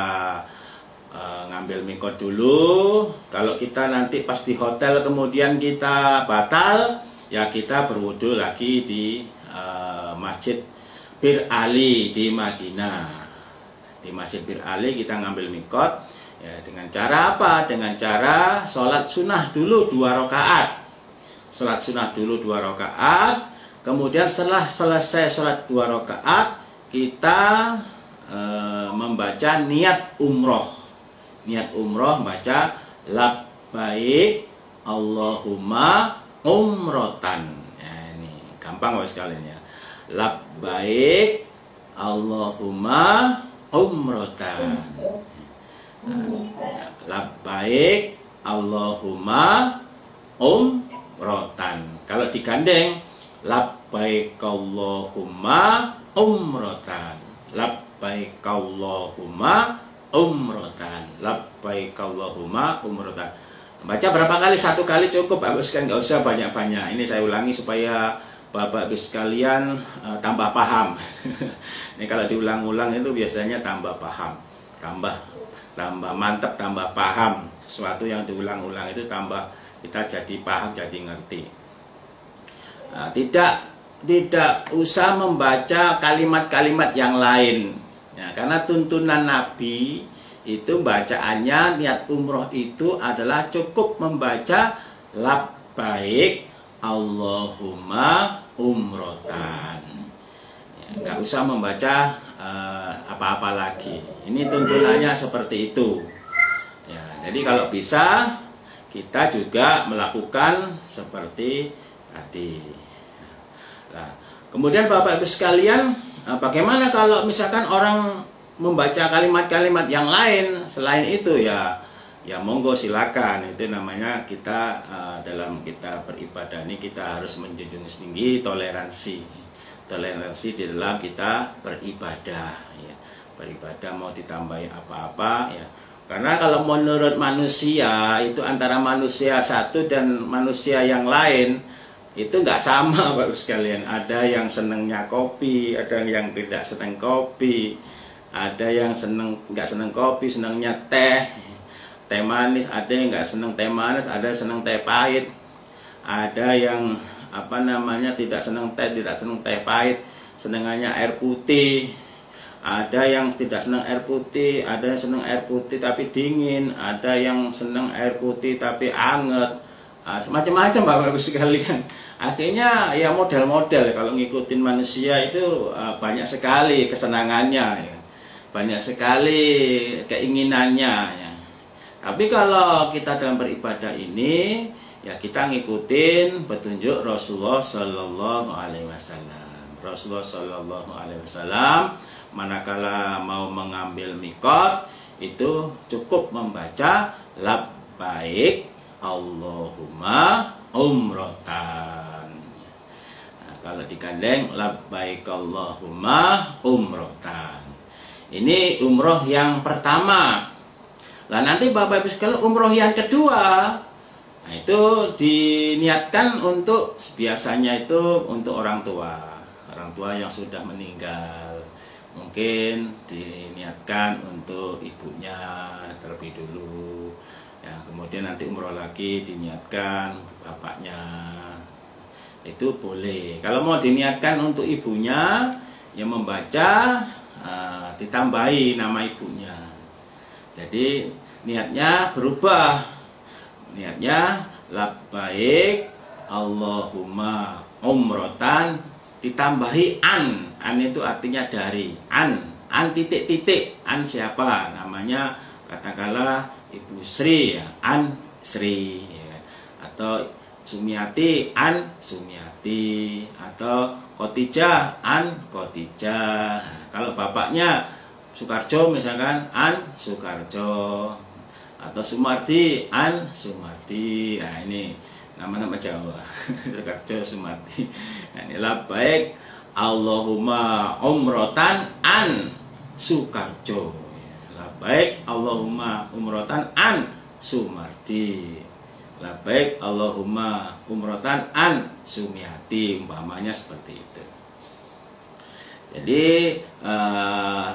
ngambil mikot dulu. Kalau kita nanti pas di hotel kemudian kita batal, ya kita berwudu lagi di Masjid Bir Ali di Madinah. Di Masjid Bir Ali kita ngambil mikot, ya, dengan cara apa? Dengan cara sholat sunnah dulu 2 rakaat. Sholat sunnah dulu 2 rakaat. Kemudian setelah selesai sholat 2 rakaat, kita membaca niat umroh. Niat umroh baca labbaik Allahumma umrotan. Ya, ini gampang Bapak sekalian ya. Labbaik Allahumma umrotan. Labbaik Allahumma umrotan. Kalau digandeng, labbaik Allahumma umrotan. Labbaik Allahumma umrotan. Labbaik Allahumma umrotan. Baca berapa kali? 1 kali cukup, Bapak sekalian, nggak usah banyak-banyak. Ini saya ulangi supaya Bapak Ibu sekalian tambah paham. Ini kalau diulang-ulang itu biasanya tambah paham, tambah mantap, tambah paham. Sesuatu yang diulang-ulang itu tambah kita jadi paham, jadi ngerti. Nah, tidak usah membaca kalimat-kalimat yang lain. Ya, karena tuntunan Nabi itu bacaannya niat umroh itu adalah cukup membaca labbaik Allahumma umrotan. Ya, nggak usah membaca apa-apa lagi. Ini tuntunannya seperti itu. Ya, jadi kalau bisa kita juga melakukan seperti tadi. Nah, kemudian Bapak Ibu sekalian, bagaimana kalau misalkan orang membaca kalimat-kalimat yang lain selain itu? Ya monggo silakan. Itu namanya kita dalam kita beribadah ini kita harus menjunjung tinggi toleransi di dalam kita beribadah. Ya, beribadah mau ditambahin apa-apa ya. Karena kalau menurut manusia itu antara manusia satu dan manusia yang lain itu nggak sama Bapak sekalian. Ada yang senangnya kopi, ada yang tidak senang kopi, ada yang nggak senang kopi, senangnya teh manis, ada yang nggak senang teh manis, ada yang senang teh pahit, ada yang tidak senang teh pahit, senangannya air putih, ada yang tidak senang air putih, ada yang senang air putih tapi dingin, ada yang senang air putih tapi anget, macam-macam Bapak Ibu sekalian. Akhirnya ya model-model kalau ngikutin manusia itu banyak sekali kesenangannya, ya. Banyak sekali keinginannya, ya. Tapi kalau kita dalam beribadah ini, ya kita ngikutin petunjuk Rasulullah Sallallahu Alaihi Wasallam. Rasulullah Sallallahu Alaihi Wasallam manakala mau mengambil mikot itu cukup membaca labbaik Allahumma umrotan. Nah, kalau digandeng labbaik Allahumma umrotan. Ini umroh yang pertama. Lah nanti Bapak Ibu sekalian umroh yang kedua, nah itu diniatkan untuk biasanya itu untuk orang tua yang sudah meninggal. Mungkin diniatkan untuk ibunya terlebih dulu. Ya, kemudian nanti umroh lagi diniatkan bapaknya. Itu boleh. Kalau mau diniatkan untuk ibunya, ya membaca ditambahi nama ibunya. Jadi niatnya berubah. Niatnya labbaik Allahumma umrotan ditambahi an itu artinya dari, an titik-titik, an siapa? Namanya katakanlah Ibu Sri ya, an Sri ya. Atau Sumiati, an Sumiati. Atau Khotijah, an Khotijah. Nah, kalau bapaknya Sukarjo misalkan, an Sukarjo. Atau Sumardi, an Sumardi. Nah ini nama-nama Jawa. Sukarjo, Sumardi. Nah ini labbaik Allahumma umrotan an Sukarjo. Labbaik Allahumma umrotan an Sumardi. Labbaik Allahumma umrotan an Sumiati, umpamanya seperti itu. Jadi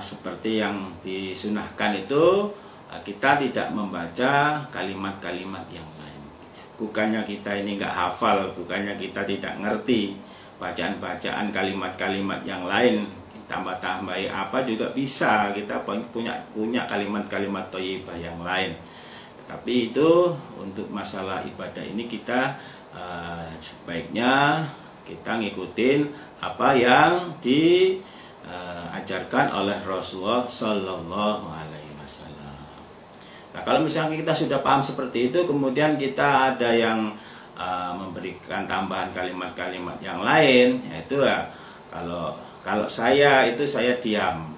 seperti yang disunahkan itu, kita tidak membaca kalimat-kalimat yang lain. Bukannya kita ini nggak hafal, bukannya kita tidak ngerti bacaan-bacaan kalimat-kalimat yang lain, tambah-tambahi apa juga bisa. Kita punya kalimat-kalimat thayyibah yang lain. Tapi itu untuk masalah ibadah ini kita sebaiknya kita ngikutin apa yang diajarkan oleh Rasulullah Sallallahu Alaihi Wasallam. Nah, kalau misalnya kita sudah paham seperti itu, kemudian kita ada yang memberikan tambahan kalimat-kalimat yang lain, yaitu kalau saya itu saya diam.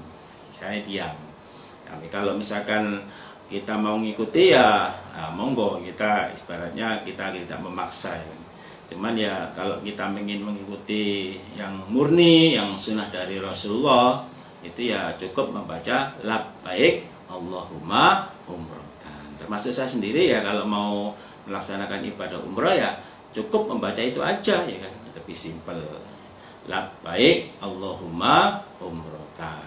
Tapi kalau misalkan kita mau ngikuti ya monggo, kita ibaratnya kita tidak memaksa ya. Cuman ya kalau kita ingin mengikuti yang murni, yang sunnah dari Rasulullah, itu ya cukup membaca labbaik Allahumma umratan. Termasuk saya sendiri ya, kalau mau melaksanakan ibadah umrah ya cukup membaca itu aja ya kan, lebih simpel. Labbaik Allahumma umratan.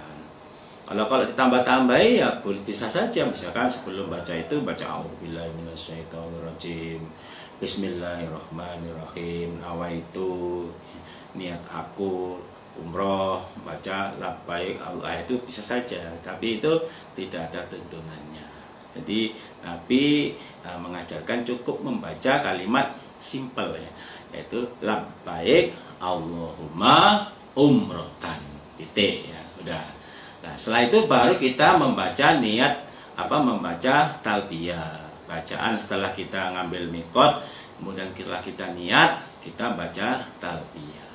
Kalau ditambah-tambahi ya boleh, bisa saja. Misalkan sebelum baca itu baca a'udzubillahi minasyaitonirrajim, bismillahirrahmanirrahim, nawaitu, niat aku umroh, baca labbaik Allah, itu bisa saja. Tapi itu tidak ada tuntunannya. Jadi Nabi mengajarkan cukup membaca kalimat simpel ya, yaitu labbaik Allahumma umrotan, titik ya, udah. Nah, setelah itu baru kita membaca niat, membaca talbiyah. Bacaan setelah kita ngambil mikot, kemudian kita niat, kita baca talbiyah.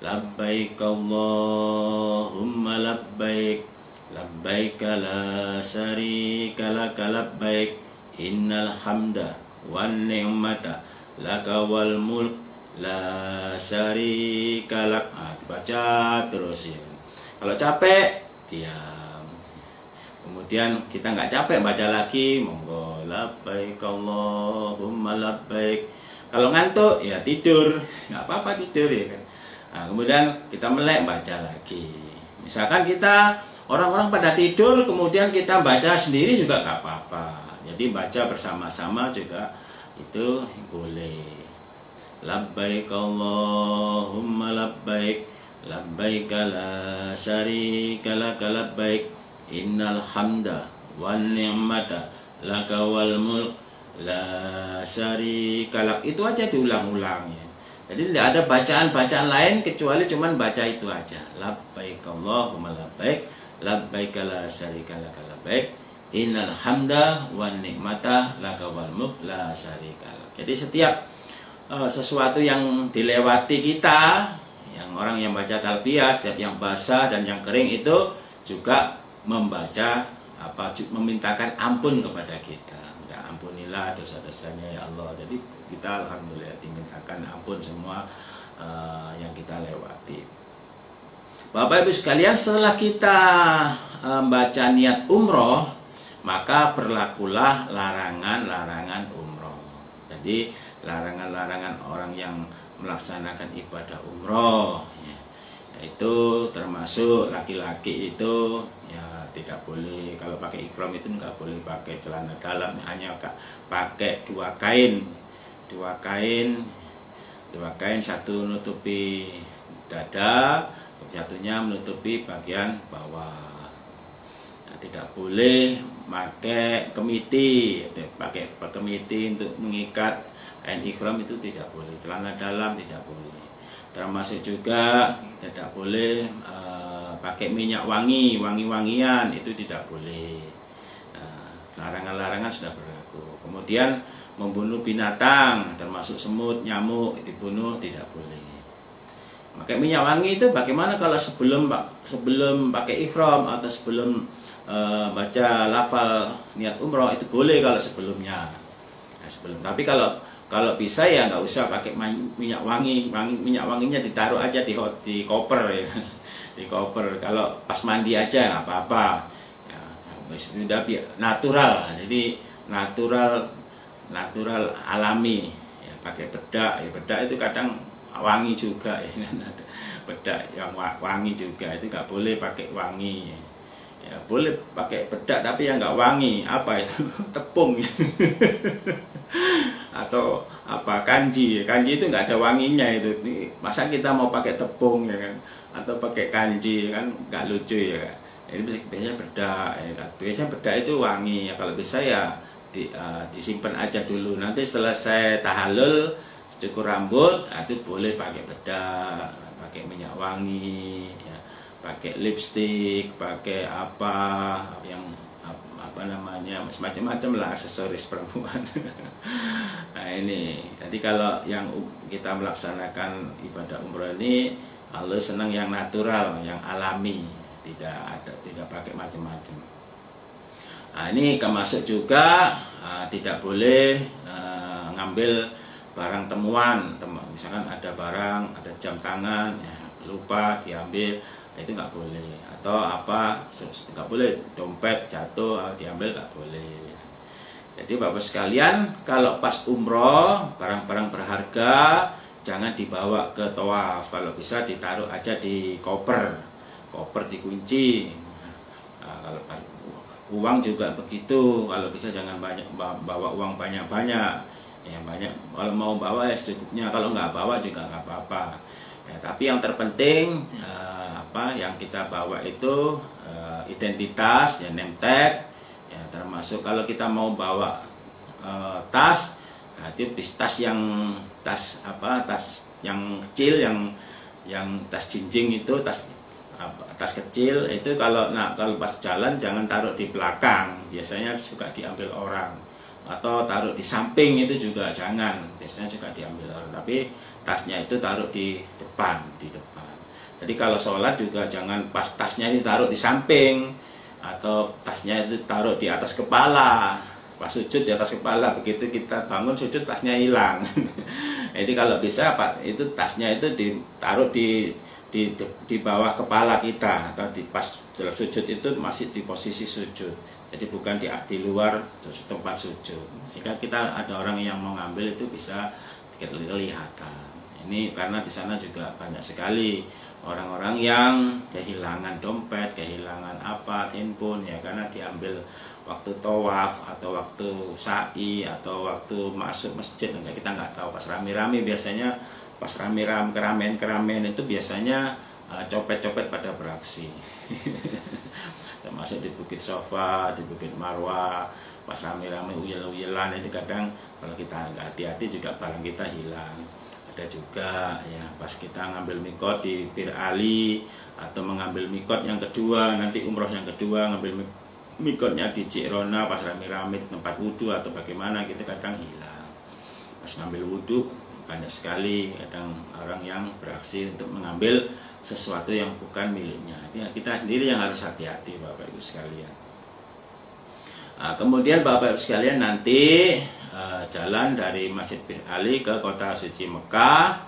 Labbaik Allahumma labbaik, labbaik la syarika laka labbaik, innal hamda wan ni'mata laka wal mulk la syarika lak. Dibaca terus ya. Kalau capek diam. Kemudian kita nggak capek baca lagi, monggo labbaik Allahumma labbaik. Kalau ngantuk ya tidur, nggak apa-apa tidur ya kan. Nah, kemudian kita melek baca lagi. Misalkan kita orang-orang pada tidur, kemudian kita baca sendiri juga nggak apa-apa. Jadi baca bersama-sama juga itu boleh. Labbaik Allahumma labbaik, labbaik la syarika laka labbaik, innal hamda wan ni'mata laka wal mulk la syarika lak. Itu aja diulang-ulang ya. Jadi tidak ada bacaan-bacaan lain kecuali cuman baca itu aja. Labbaik Allahumma labbaik, labbaik la syarika laka labbaik, innal hamda wan ni'mata laka wal mulk la syarika lak. Jadi setiap sesuatu yang dilewati kita, yang orang yang baca talbiyah, setiap yang basah dan yang kering itu juga membaca memintakan ampun kepada kita. Ampunilah dosa-dosanya ya Allah. Jadi kita alhamdulillah dimintakan ampun semua yang kita lewati. Bapak Ibu sekalian, setelah kita baca niat umroh, maka berlakulah larangan-larangan umroh. Jadi larangan-larangan orang yang melaksanakan ibadah umroh ya, yaitu termasuk laki-laki itu ya tidak boleh, kalau pakai ihram itu nggak boleh pakai celana dalam, hanya pakai dua kain, satu menutupi dada, satunya menutupi bagian bawah. Nah, tidak boleh pakai kemiti, untuk mengikat kain ihram itu tidak boleh, celana dalam tidak boleh. Termasuk juga tidak boleh pakai minyak wangi-wangian, itu tidak boleh. Larangan-larangan sudah berlaku. Kemudian membunuh binatang, termasuk semut, nyamuk, dibunuh tidak boleh. Pakai minyak wangi itu bagaimana kalau sebelum pakai ihram atau sebelum baca lafal niat umroh, itu boleh kalau sebelumnya. Tapi kalau bisa ya nggak usah pakai minyak wangi. Minyak wanginya ditaruh aja di koper ya. Di koper. Kalau pas mandi aja nggak apa-apa. Ya, sudah natural. Jadi natural alami. Ya, pakai bedak. Ya, bedak itu kadang wangi juga ya. Bedak yang wangi juga itu nggak boleh pakai wangi. Ya, boleh pakai bedak tapi yang nggak wangi. Apa itu? Tepung. Atau apa, kanji itu nggak ada wanginya itu. Masa kita mau pakai tepung ya kan, atau pakai kanji kan nggak lucu ya kan. Jadi biasanya bedak ya kan. Biasanya bedak itu wangi ya. Kalau bisa ya disimpan aja dulu, nanti setelah saya tahallul cukur rambut, itu boleh pakai bedak, pakai minyak wangi ya, pakai lipstik, pakai apa yang namanya, macam-macam lah aksesoris perempuan. Nah ini, jadi kalau yang kita melaksanakan ibadah umroh ini, Allah senang yang natural, yang alami, tidak pakai macam-macam. Nah ini termasuk juga tidak boleh ngambil barang temuan, misalkan ada barang, ada jam tangan, ya, lupa diambil, itu nggak boleh. Atau apa, nggak boleh, dompet jatuh diambil, nggak boleh. Jadi Bapak sekalian, kalau pas umroh barang-barang berharga jangan dibawa ke tawaf. Kalau bisa ditaruh aja di koper dikunci. Nah, kalau uang juga begitu, kalau bisa jangan banyak bawa uang banyak-banyak. Ya banyak, kalau mau bawa ya secukupnya, kalau nggak bawa juga nggak apa-apa. Ya, tapi yang terpenting yang kita bawa itu identitas, ya name tag, ya termasuk kalau kita mau bawa tas, itu tas yang kecil, yang tas jinjing itu, tas kecil itu kalau pas jalan jangan taruh di belakang, biasanya suka diambil orang. Atau taruh di samping itu juga jangan, biasanya juga diambil orang. Tapi tasnya itu taruh di depan. Jadi kalau sholat juga jangan pas tasnya itu taruh di samping, atau tasnya itu taruh di atas kepala. Pas sujud di atas kepala, begitu kita bangun sujud tasnya hilang. Jadi kalau bisa itu tasnya itu ditaruh di bawah kepala kita, atau pas dalam sujud itu masih di posisi sujud. Jadi bukan di luar tempat sujud. Jika kita ada orang yang mau ngambil itu bisa kelihatan. Ini karena di sana juga banyak sekali orang-orang yang kehilangan dompet, kehilangan handphone ya, karena diambil waktu tawaf atau waktu sa'i atau waktu masuk masjid. Kita nggak tahu, pas rame-rame biasanya, pas keramaian itu biasanya copet-copet pada beraksi. Termasuk di Bukit Sofa, di Bukit Marwah, pas rame-rame uyel-uyelan itu kadang kalau kita nggak hati-hati juga barang kita hilang. Ada juga ya pas kita ngambil mikot di Bir Ali, atau mengambil mikot yang kedua, nanti umroh yang kedua ngambil mikotnya di Jirona pas rame-rame di tempat wudhu atau bagaimana, kita kadang hilang. Pas ngambil wudhu banyak sekali kadang orang yang beraksi untuk mengambil sesuatu yang bukan miliknya. Ya, kita sendiri yang harus hati-hati Bapak Ibu sekalian. Nah, kemudian Bapak Ibu sekalian nanti jalan dari Masjid Bir Ali ke Kota Suci Mekah.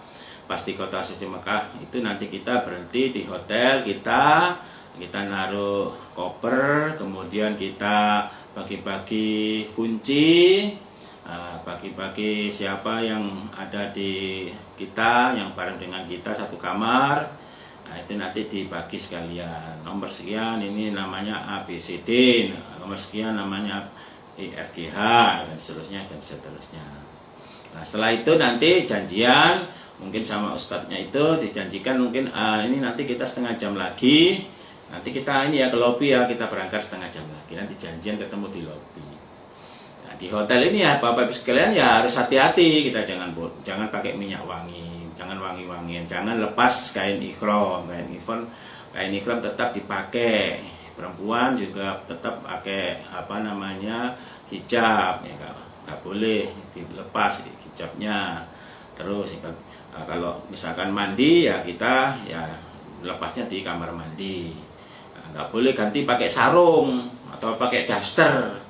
Pas di Kota Suci Mekah itu nanti kita berhenti di hotel kita naruh koper, kemudian kita bagi-bagi kunci, bagi-bagi siapa yang ada di kita, yang bareng dengan kita satu kamar. Nah, itu nanti dibagi sekalian. Nomor sekian ini namanya ABCD, nomor sekian namanya IFGH, dan seterusnya. Nah, setelah itu nanti janjian, mungkin sama ustadznya itu dijanjikan mungkin ini nanti kita setengah jam lagi, nanti kita ini ya ke lobi ya, kita berangkat setengah jam lagi, nanti janjian ketemu di lobi. Nah, di hotel ini ya Bapak Ibu sekalian ya harus hati-hati, kita jangan pakai minyak wangi, jangan wangi-wangian, jangan lepas kain ihram. Kain ihram tetap dipakai, perempuan juga tetap pakai hijab, ya nggak boleh dilepas hijabnya. Terus kalau misalkan mandi ya kita ya lepasnya di kamar mandi. Nggak boleh ganti pakai sarung atau pakai daster.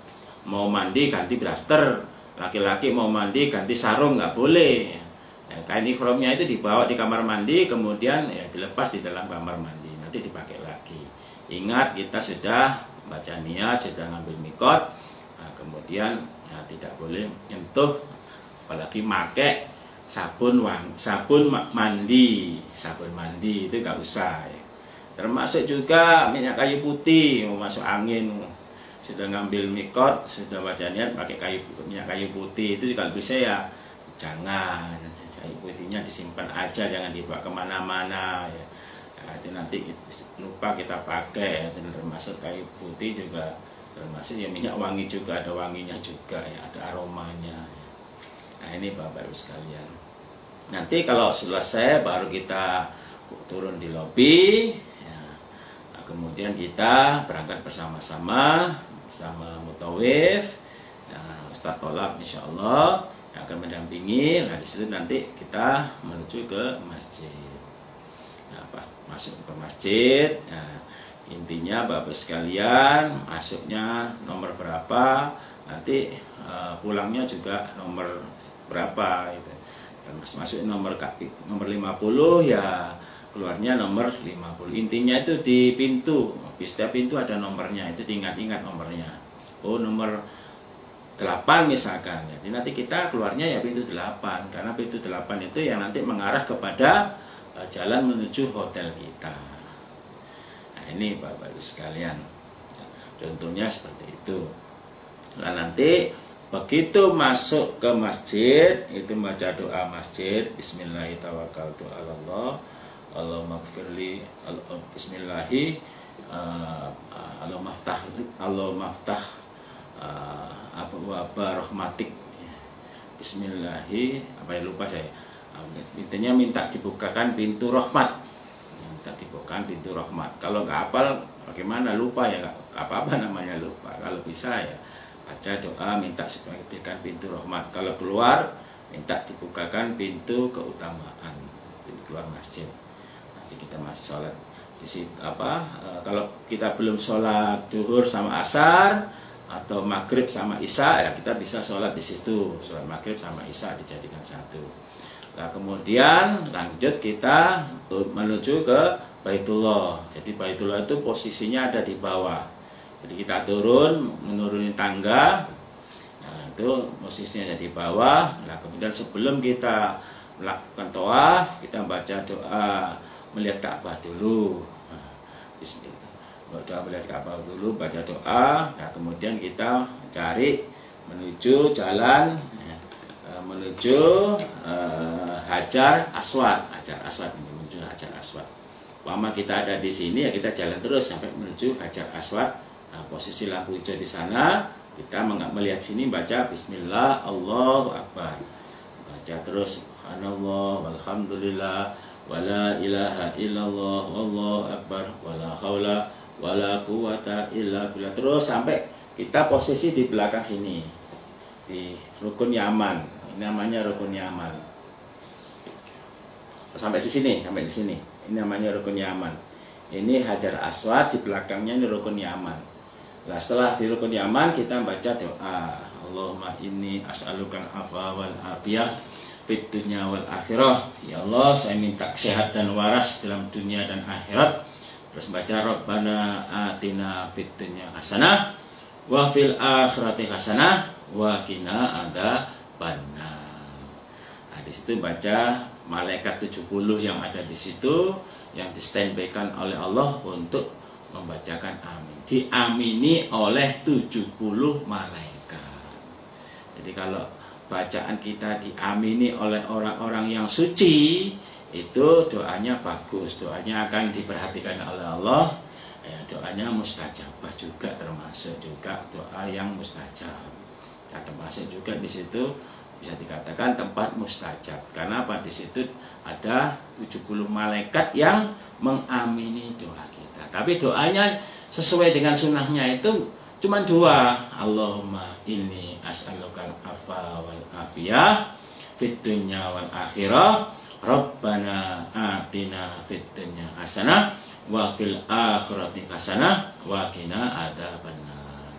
Mau mandi ganti daster, laki-laki mau mandi ganti sarung, nggak boleh. Ya, kain ihramnya itu dibawa di kamar mandi, kemudian ya dilepas di dalam kamar mandi, nanti dipakai lagi. Ingat, kita sudah baca niat, sudah ngambil mikot, nah, kemudian ya, tidak boleh nyentuh, apalagi pakai sabun mandi itu nggak usah ya. Termasuk juga minyak kayu putih, mau masuk angin, sudah ngambil mikot, sudah baca niat pakai minyak kayu putih, itu juga bisa ya. Jangan, kayu putihnya disimpan aja, jangan dibawa kemana-mana ya. Nanti lupa kita pakai. Dan termasuk kayu putih juga termasuk ya minyak wangi juga, ada wanginya juga ya, ada aromanya. Nah ini Bapak Ibu sekalian. Nanti kalau selesai baru kita turun di lobi ya. Nah, kemudian kita berangkat bersama-sama bersama mutawif, nah, Ustadz Tolab insya Allah yang akan mendampingi. Nah di situ nanti kita menuju ke masjid. Nah, pas masuk ke masjid, nah, intinya Bapak sekalian masuknya nomor berapa, nanti pulangnya juga nomor berapa itu. Masuk nomor 50 ya keluarnya nomor 50. Intinya itu di pintu, di setiap pintu ada nomornya, itu diingat-ingat nomornya. Oh nomor 8 misalkan, jadi nanti kita keluarnya ya pintu 8, karena pintu 8 itu yang nanti mengarah kepada jalan menuju hotel kita. Nah ini Bapak Ibu sekalian, contohnya seperti itu. Nah nanti begitu masuk ke masjid, itu baca doa masjid, Bismillahirrahmanirrahim, Allahumma gfirli, Bismillahi, Allahumma ftah apa rahmatik, Bismillahi, apa ya lupa saya. Intinya minta dibukakan pintu rahmat, Kalau nggak hafal bagaimana, lupa ya, nggak apa-apa namanya lupa. Kalau bisa ya baca doa minta supaya diberikan pintu rahmat. Kalau keluar minta dibukakan pintu keutamaan, pintu keluar masjid. Nanti kita masuk sholat di situ kalau kita belum sholat duhur sama asar atau maghrib sama isya ya kita bisa sholat di situ. Sholat maghrib sama isya dijadikan satu. Nah kemudian lanjut kita menuju ke Baitullah. Jadi Baitullah itu posisinya ada di bawah. Jadi kita menuruni tangga. Nah itu posisinya ada di bawah. Nah kemudian sebelum kita melakukan tawaf, kita baca doa melihat Ka'bah dulu. Bismillah. Doa melihat Ka'bah dulu, baca doa. Nah kemudian kita cari menuju jalan menuju Hajar Aswad ini menuju Hajar Aswad. Lama kita ada di sini ya kita jalan terus sampai menuju Hajar Aswad. Nah, posisi lampu hijau di sana, kita melihat sini baca Bismillah, Allahu Akbar. Baca terus Subhanallah, walhamdulillah, wala ilaha illallah, wallahu akbar, wala haula wala quwata illa billah. Terus sampai kita posisi di belakang sini, di rukun Yaman. Ini namanya rukun Yaman. Sampai di sini. Ini namanya rukun Yaman. Ini Hajar Aswad, di belakangnya ini rukun Yaman. Nah, setelah di rukun Yaman kita baca doa. Allahumma inni as'alukal afwa wal afiyah fid dunya wal akhirah. Ya Allah, saya minta kesehatan waras dalam dunia dan akhirat. Terus baca Rabbana atina fid dunya hasanah wa fil akhirati hasanah wa qina adzabannar. Nah, di situ baca malaikat 70 yang ada di situ yang di-standby-kan oleh Allah untuk membacakan amin. Diamini oleh 70 malaikat. Jadi kalau bacaan kita diamini oleh orang-orang yang suci, itu doanya bagus, doanya akan diperhatikan oleh Allah. Doanya mustajabah juga, termasuk juga doa yang mustajab. Ya, termasuk juga di situ bisa dikatakan tempat mustajab. Karena apa? Di situ ada 70 malaikat yang mengamini doa kita. Tapi doanya sesuai dengan sunnahnya itu cuma dua. Allahumma inni as'alukal afa wal afiyah fid dunya wal akhirah. Rabbana atina fid dunya hasanah wa fil akhirati hasanah wa qina adzabannar.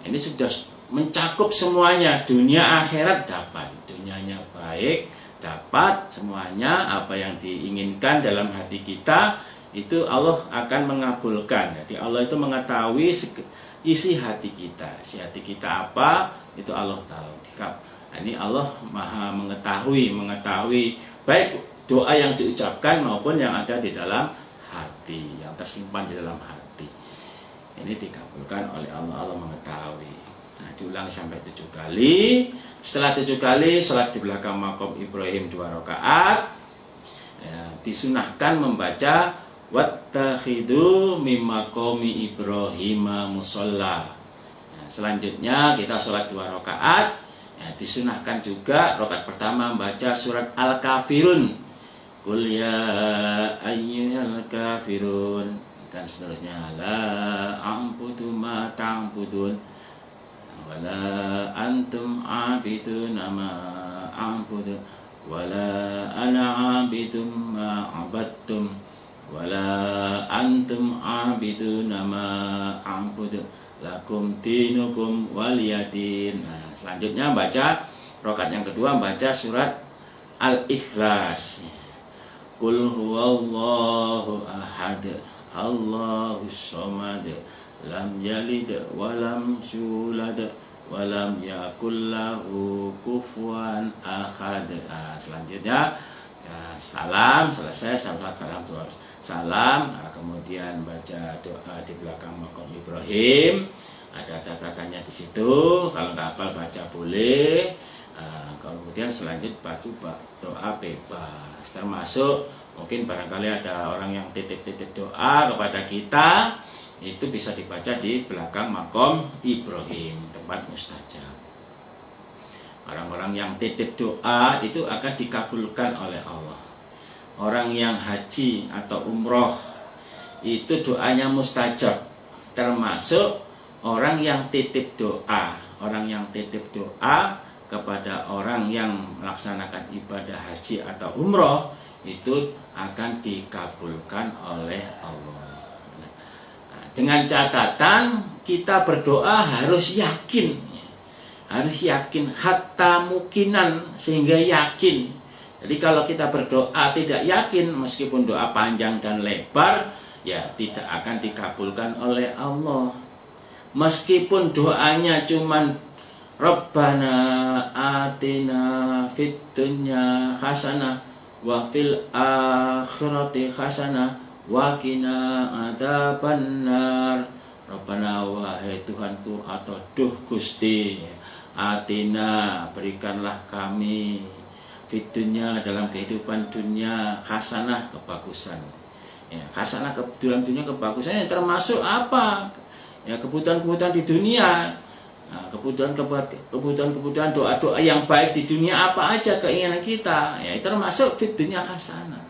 Ini sudah mencakup semuanya, dunia akhirat dapat, dunianya baik dapat semuanya, apa yang diinginkan dalam hati kita itu Allah akan mengabulkan. Jadi Allah itu mengetahui isi hati kita, apa itu Allah tahu. Ini Allah maha mengetahui baik doa yang diucapkan maupun yang ada di dalam hati, yang tersimpan di dalam hati. Ini dikabulkan oleh Allah, Allah mengetahui. Nah, diulang sampai 7 kali. Setelah 7 kali sholat di belakang makom Ibrahim 2 rakaat. Ya, disunahkan membaca wattakhidu mim maqami Ibrahim musalla. Nah, selanjutnya kita sholat 2 rakaat. Ya, disunahkan juga rakaat pertama membaca surat Al-Kafirun. Qul ya ayyuhal kafirun, dan seterusnya. La a'budu ma ta'budun wala antum abiduna ma a'budu wala ana abidum ma abattum wala antum abiduna ma a'budu lakum dinukum waliyadin. Nah, selanjutnya baca rakaat yang kedua baca surat Al-Ikhlas. Qul huwallahu ahad Allahus samad lam yalid walam yulad walam yakul lahu kufuwan ahad. Nah, selanjutnya ya, salam selesai, salam. Nah, kemudian baca doa di belakang makom Ibrahim, ada catatannya di situ, kalau nggak hafal baca boleh. Nah, kemudian selanjutnya doa bebas, termasuk mungkin barangkali ada orang yang titip-titip doa kepada kita, itu bisa dibaca di belakang makom Ibrahim, tempat mustajab. Orang-orang yang titip doa itu akan dikabulkan oleh Allah. Orang yang haji atau umroh itu doanya mustajab, termasuk orang yang titip doa. Orang yang titip doa kepada orang yang melaksanakan ibadah haji atau umroh itu akan dikabulkan oleh Allah. Dengan catatan kita berdoa harus yakin hatta mukinan, sehingga yakin. Jadi kalau kita berdoa tidak yakin, meskipun doa panjang dan lebar, ya tidak akan dikabulkan oleh Allah. Meskipun doanya cuman Rabbana atina fid dunya hasanah wa fil akhirati hasanah wa qina adzabannar. Rabbana, wahai Tuhanku atau duh Gusti, atina, berikanlah kami fid dunya, dalam kehidupan dunia, hasanah, kebagusan. Ya, hasanah dalam dunia, kebagusan yang termasuk apa? Ya, kebutuhan-kebutuhan di dunia. Nah, kebutuhan doa-doa yang baik di dunia, apa aja keinginan kita, ya termasuk fid dunya hasanah.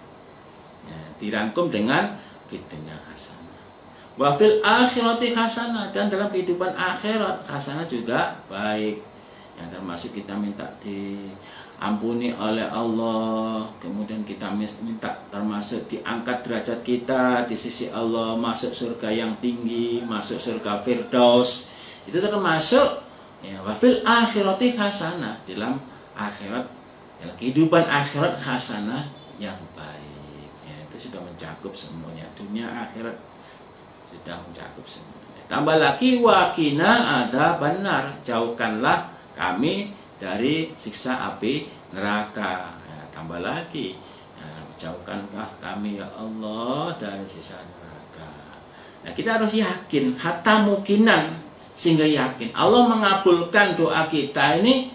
Ya, dirangkum dengan fid dunya hasanah. Wa fil akhirati hasanah, dan dalam kehidupan akhirat hasanah juga baik. Yang termasuk kita minta diampuni oleh Allah, kemudian kita minta termasuk diangkat derajat kita di sisi Allah, masuk surga yang tinggi, masuk surga Firdaus. Itu termasuk ya, wa fil akhirati hasanah, dalam akhirat, ya, kehidupan akhirat hasanah yang baik. Ya, itu sudah mencakup semuanya, dunia akhirat sudah mencakup semuanya. Tambah lagi wa qina adzabannar, jauhkanlah kami dari siksa api neraka. Ya, tambah lagi, ya, jauhkanlah kami ya Allah dari siksa neraka. Nah, kita harus yakin hatta mukinan, sehingga yakin Allah mengabulkan doa kita ini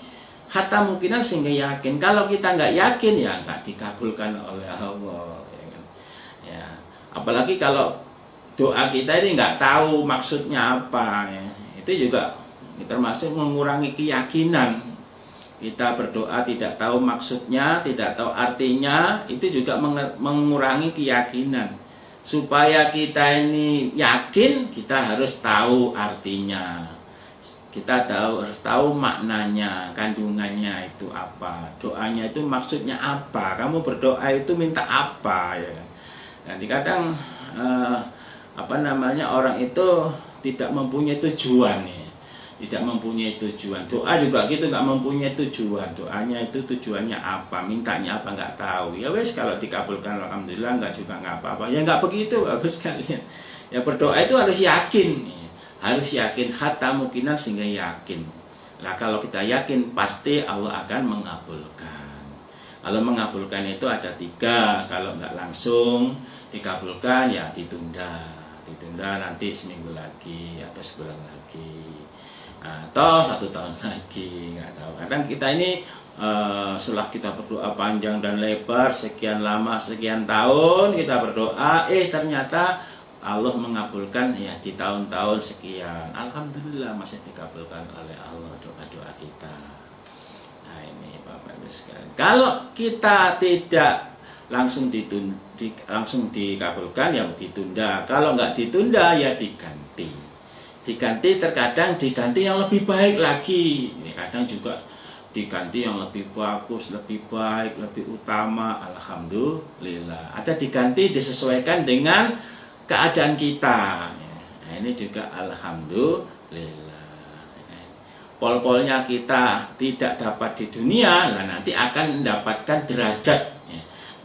hatta mukinan, sehingga yakin. Kalau kita nggak yakin ya nggak dikabulkan oleh Allah. Ya, kan? Ya, apalagi kalau doa kita ini nggak tahu maksudnya apa, ya. Itu juga termasuk mengurangi keyakinan kita berdoa tidak tahu maksudnya, tidak tahu artinya, itu juga mengurangi keyakinan. Supaya kita ini yakin, kita harus tahu artinya. Kita harus tahu maknanya, kandungannya itu apa, doanya itu maksudnya apa, kamu berdoa itu minta apa, ya kan? Jadi kadang orang itu tidak mempunyai tujuan, ya. Tidak mempunyai tujuan. Doa juga gitu, nggak mempunyai tujuan. Doanya itu tujuannya apa, mintanya apa nggak tahu. Ya wes, kalau dikabulkan alhamdulillah, nggak juga nggak apa-apa. Ya nggak begitu bagus sekalian. Ya berdoa itu harus yakin, ya. Harus yakin, hatta mukinan, sehingga yakin. Nah kalau kita yakin pasti Allah akan mengabulkan. Kalau mengabulkan itu ada 3. Kalau nggak langsung dikabulkan ya ditunda nanti seminggu lagi atau sebulan lagi. Atau 1 tahun lagi, nggak tahu. Kadang kita ini setelah kita berdoa panjang dan lebar sekian lama, sekian tahun kita berdoa, ternyata Allah mengabulkan ya di tahun-tahun sekian. Alhamdulillah masih dikabulkan oleh Allah doa-doa kita. Nah ini Bapak Ibu sekalian. Kalau kita tidak langsung dikabulkan ya ditunda. Kalau nggak ditunda ya diganti. Diganti, terkadang diganti yang lebih baik lagi. Kadang juga diganti yang lebih bagus, lebih baik, lebih utama. Alhamdulillah. Ada diganti disesuaikan dengan keadaan kita. Nah, ini juga alhamdulillah. Pol-polnya kita tidak dapat di dunia, nanti akan mendapatkan derajat,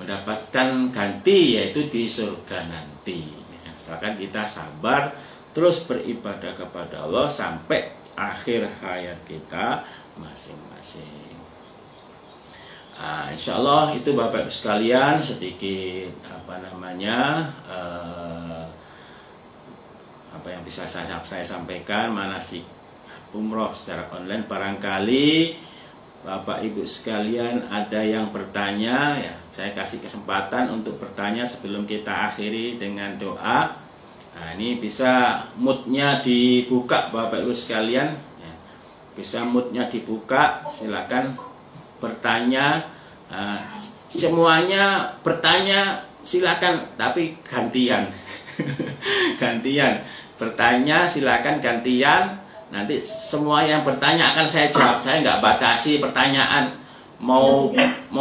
mendapatkan ganti, yaitu di surga nanti. Asalkan kita sabar, terus beribadah kepada Allah sampai akhir hayat kita masing-masing. Insya Allah itu Bapak Ibu sekalian sedikit apa yang bisa saya sampaikan manasik umroh secara online. Barangkali Bapak Ibu sekalian ada yang bertanya, ya saya kasih kesempatan untuk bertanya sebelum kita akhiri dengan doa. Nah ini bisa moodnya dibuka Bapak Ibu sekalian, ya. Bisa moodnya dibuka, silakan bertanya. Semuanya bertanya silakan, tapi gantian. Gantian bertanya, silakan gantian. Nanti semua yang bertanya akan saya jawab. Saya nggak batasi pertanyaan, mau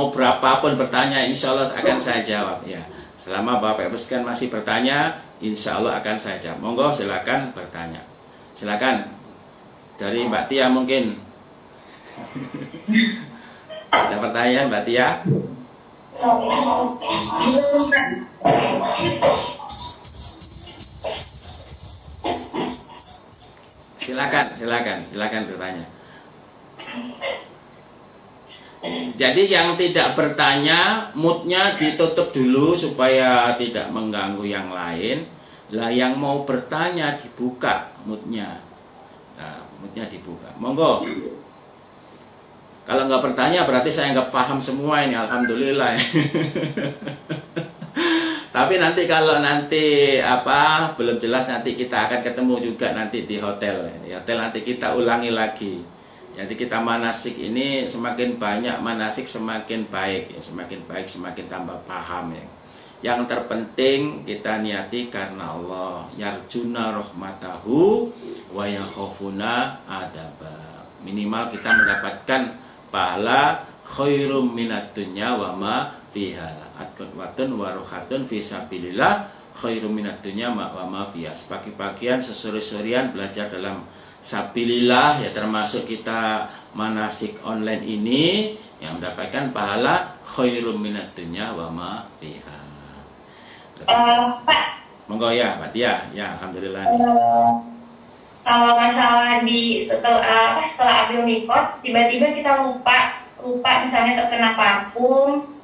berapapun bertanya, insya Allah akan saya jawab, ya. Selama Bapak Ibu sekalian masih bertanya, insya Allah akan saya jawab. Monggo silakan bertanya. Silakan dari Mbak Tia mungkin. Ada pertanyaan Mbak Tia? Silakan bertanya. Jadi yang tidak bertanya, moodnya ditutup dulu supaya tidak mengganggu yang lain. Lah yang mau bertanya dibuka moodnya. Nah, moodnya dibuka. Monggo. Kalau nggak bertanya berarti saya nggak paham semua ini. Alhamdulillah. Tapi nanti kalau belum jelas, nanti kita akan ketemu juga nanti di hotel. Di hotel nanti kita ulangi lagi. Jadi kita manasik ini semakin banyak manasik semakin baik, ya. Semakin baik semakin tambah paham, ya. Yang terpenting kita niati karena Allah, yarjuna rahmatahu wa yakhafuna adaba. Minimal kita mendapatkan pahala khairum minad dunya wa ma fiha. Atqatun wa ruhatun fi sabilillah khairum minad dunya wa ma fiha. Pagi-pagian sesore-sorean belajar dalam sabilillah, ya, termasuk kita manasik online ini yang mendapatkan pahala khairum minad dunya wa ma fiha. Pak, monggo ya Mbak Tia. Ya alhamdulillah. Kalau masalah setelah ambil mikot, tiba-tiba kita lupa misalnya terkena parfum,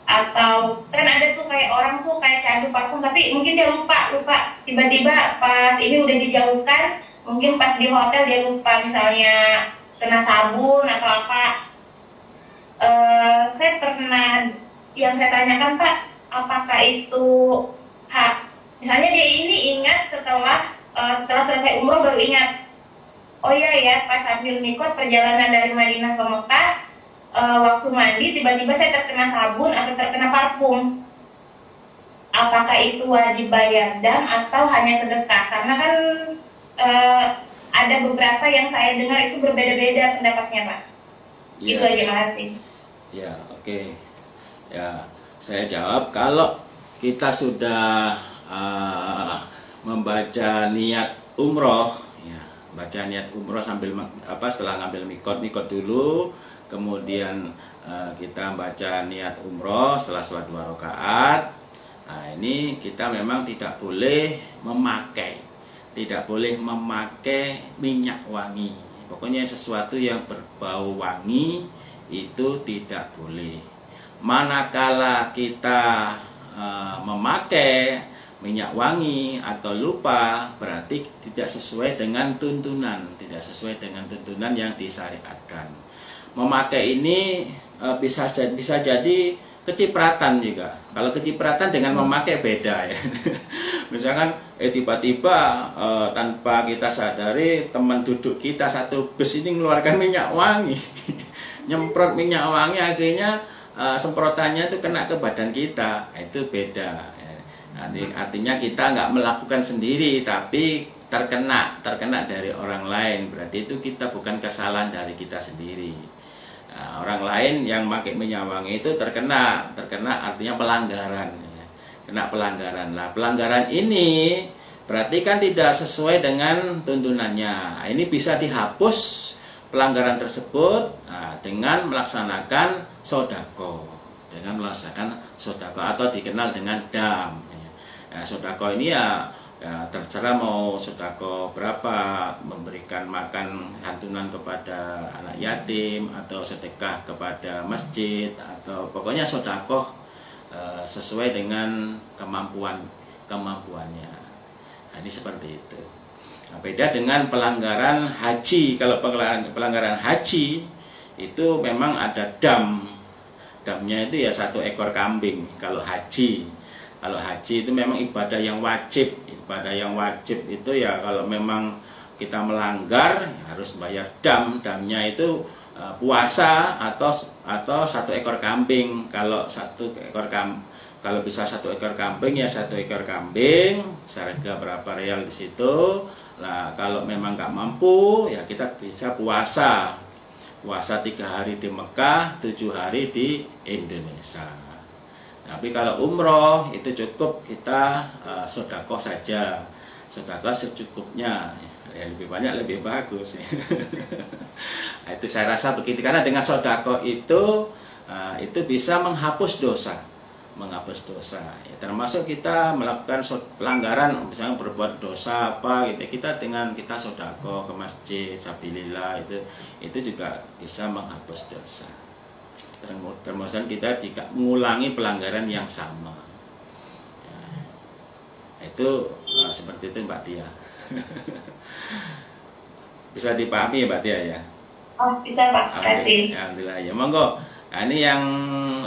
atau kan ada tuh kayak orang tuh kayak candu parfum tapi mungkin dia lupa tiba-tiba pas ini udah dijauhkan, mungkin pas di hotel dia lupa misalnya kena sabun atau apa. Saya pernah, yang saya tanyakan Pak, apakah itu hak, misalnya dia ini ingat setelah selesai umroh baru ingat, oh iya ya pas ambil mikot perjalanan dari Madinah ke Mekah waktu mandi tiba-tiba saya terkena sabun atau terkena parfum. Apakah itu wajib bayar dam atau hanya sedekah? Karena kan ada beberapa yang saya dengar itu berbeda-beda pendapatnya, Pak. Ya. Itu aja, makasih. Ya, oke. Ya, saya jawab, kalau kita sudah membaca niat umroh, ya, baca niat umroh sambil setelah ngambil mikot dulu, kemudian kita baca niat umroh setelah sholat 2 rakaat. Nah, ini kita memang tidak boleh memakai minyak wangi. Pokoknya sesuatu yang berbau wangi itu tidak boleh. Manakala kita memakai minyak wangi atau lupa, berarti tidak sesuai dengan tuntunan yang disyariatkan. Memakai ini bisa jadi kecipratan juga. Kalau kecipratan dengan memakai beda ya. Misalkan tiba-tiba tanpa kita sadari teman duduk kita satu bus ini mengeluarkan minyak wangi. Nyemprot minyak wangi, akhirnya semprotannya itu kena ke badan kita. Itu beda ya. Artinya kita nggak melakukan sendiri, tapi terkena dari orang lain. Berarti itu kita bukan kesalahan dari kita sendiri. Nah, orang lain yang pakai minyak wangi itu terkena artinya pelanggaran ya. Kena pelanggaran. Nah, pelanggaran ini berarti kan tidak sesuai dengan tuntunannya. Ini bisa dihapus pelanggaran tersebut dengan melaksanakan sodako, atau dikenal dengan dam. Ya, sodako ini ya terserah mau sodako berapa, memberikan makan santunan kepada anak yatim atau sedekah kepada masjid, atau pokoknya sodako sesuai dengan kemampuannya. Nah, ini seperti itu. Nah, beda dengan pelanggaran haji. Kalau pelanggaran haji itu memang ada damnya itu ya 1 ekor kambing. Kalau haji itu memang ibadah yang wajib itu ya, kalau memang kita melanggar ya harus bayar damnya itu puasa atau 1 ekor kambing. Kalau bisa 1 ekor kambing ya 1 ekor kambing, seharga berapa real di situ. Nah, kalau memang nggak mampu ya kita bisa puasa 3 hari di Mekah, 7 hari di Indonesia. Tapi kalau umroh itu cukup kita sodakoh saja, sodakoh secukupnya, ya lebih banyak lebih bagus. Nah, itu saya rasa begitu, karena dengan sodakoh itu bisa menghapus dosa. Ya, termasuk kita melakukan pelanggaran, misalnya berbuat dosa apa gitu, kita sodakoh ke masjid sabilillah, itu juga bisa menghapus dosa. Termasuk kita tidak mengulangi pelanggaran yang sama ya, itu seperti itu Mbak Tia. Bisa dipahami ya Mbak Tia ya? Oh, bisa Pak, kasih. Alhamdulillah ya, monggo. Nah, ini yang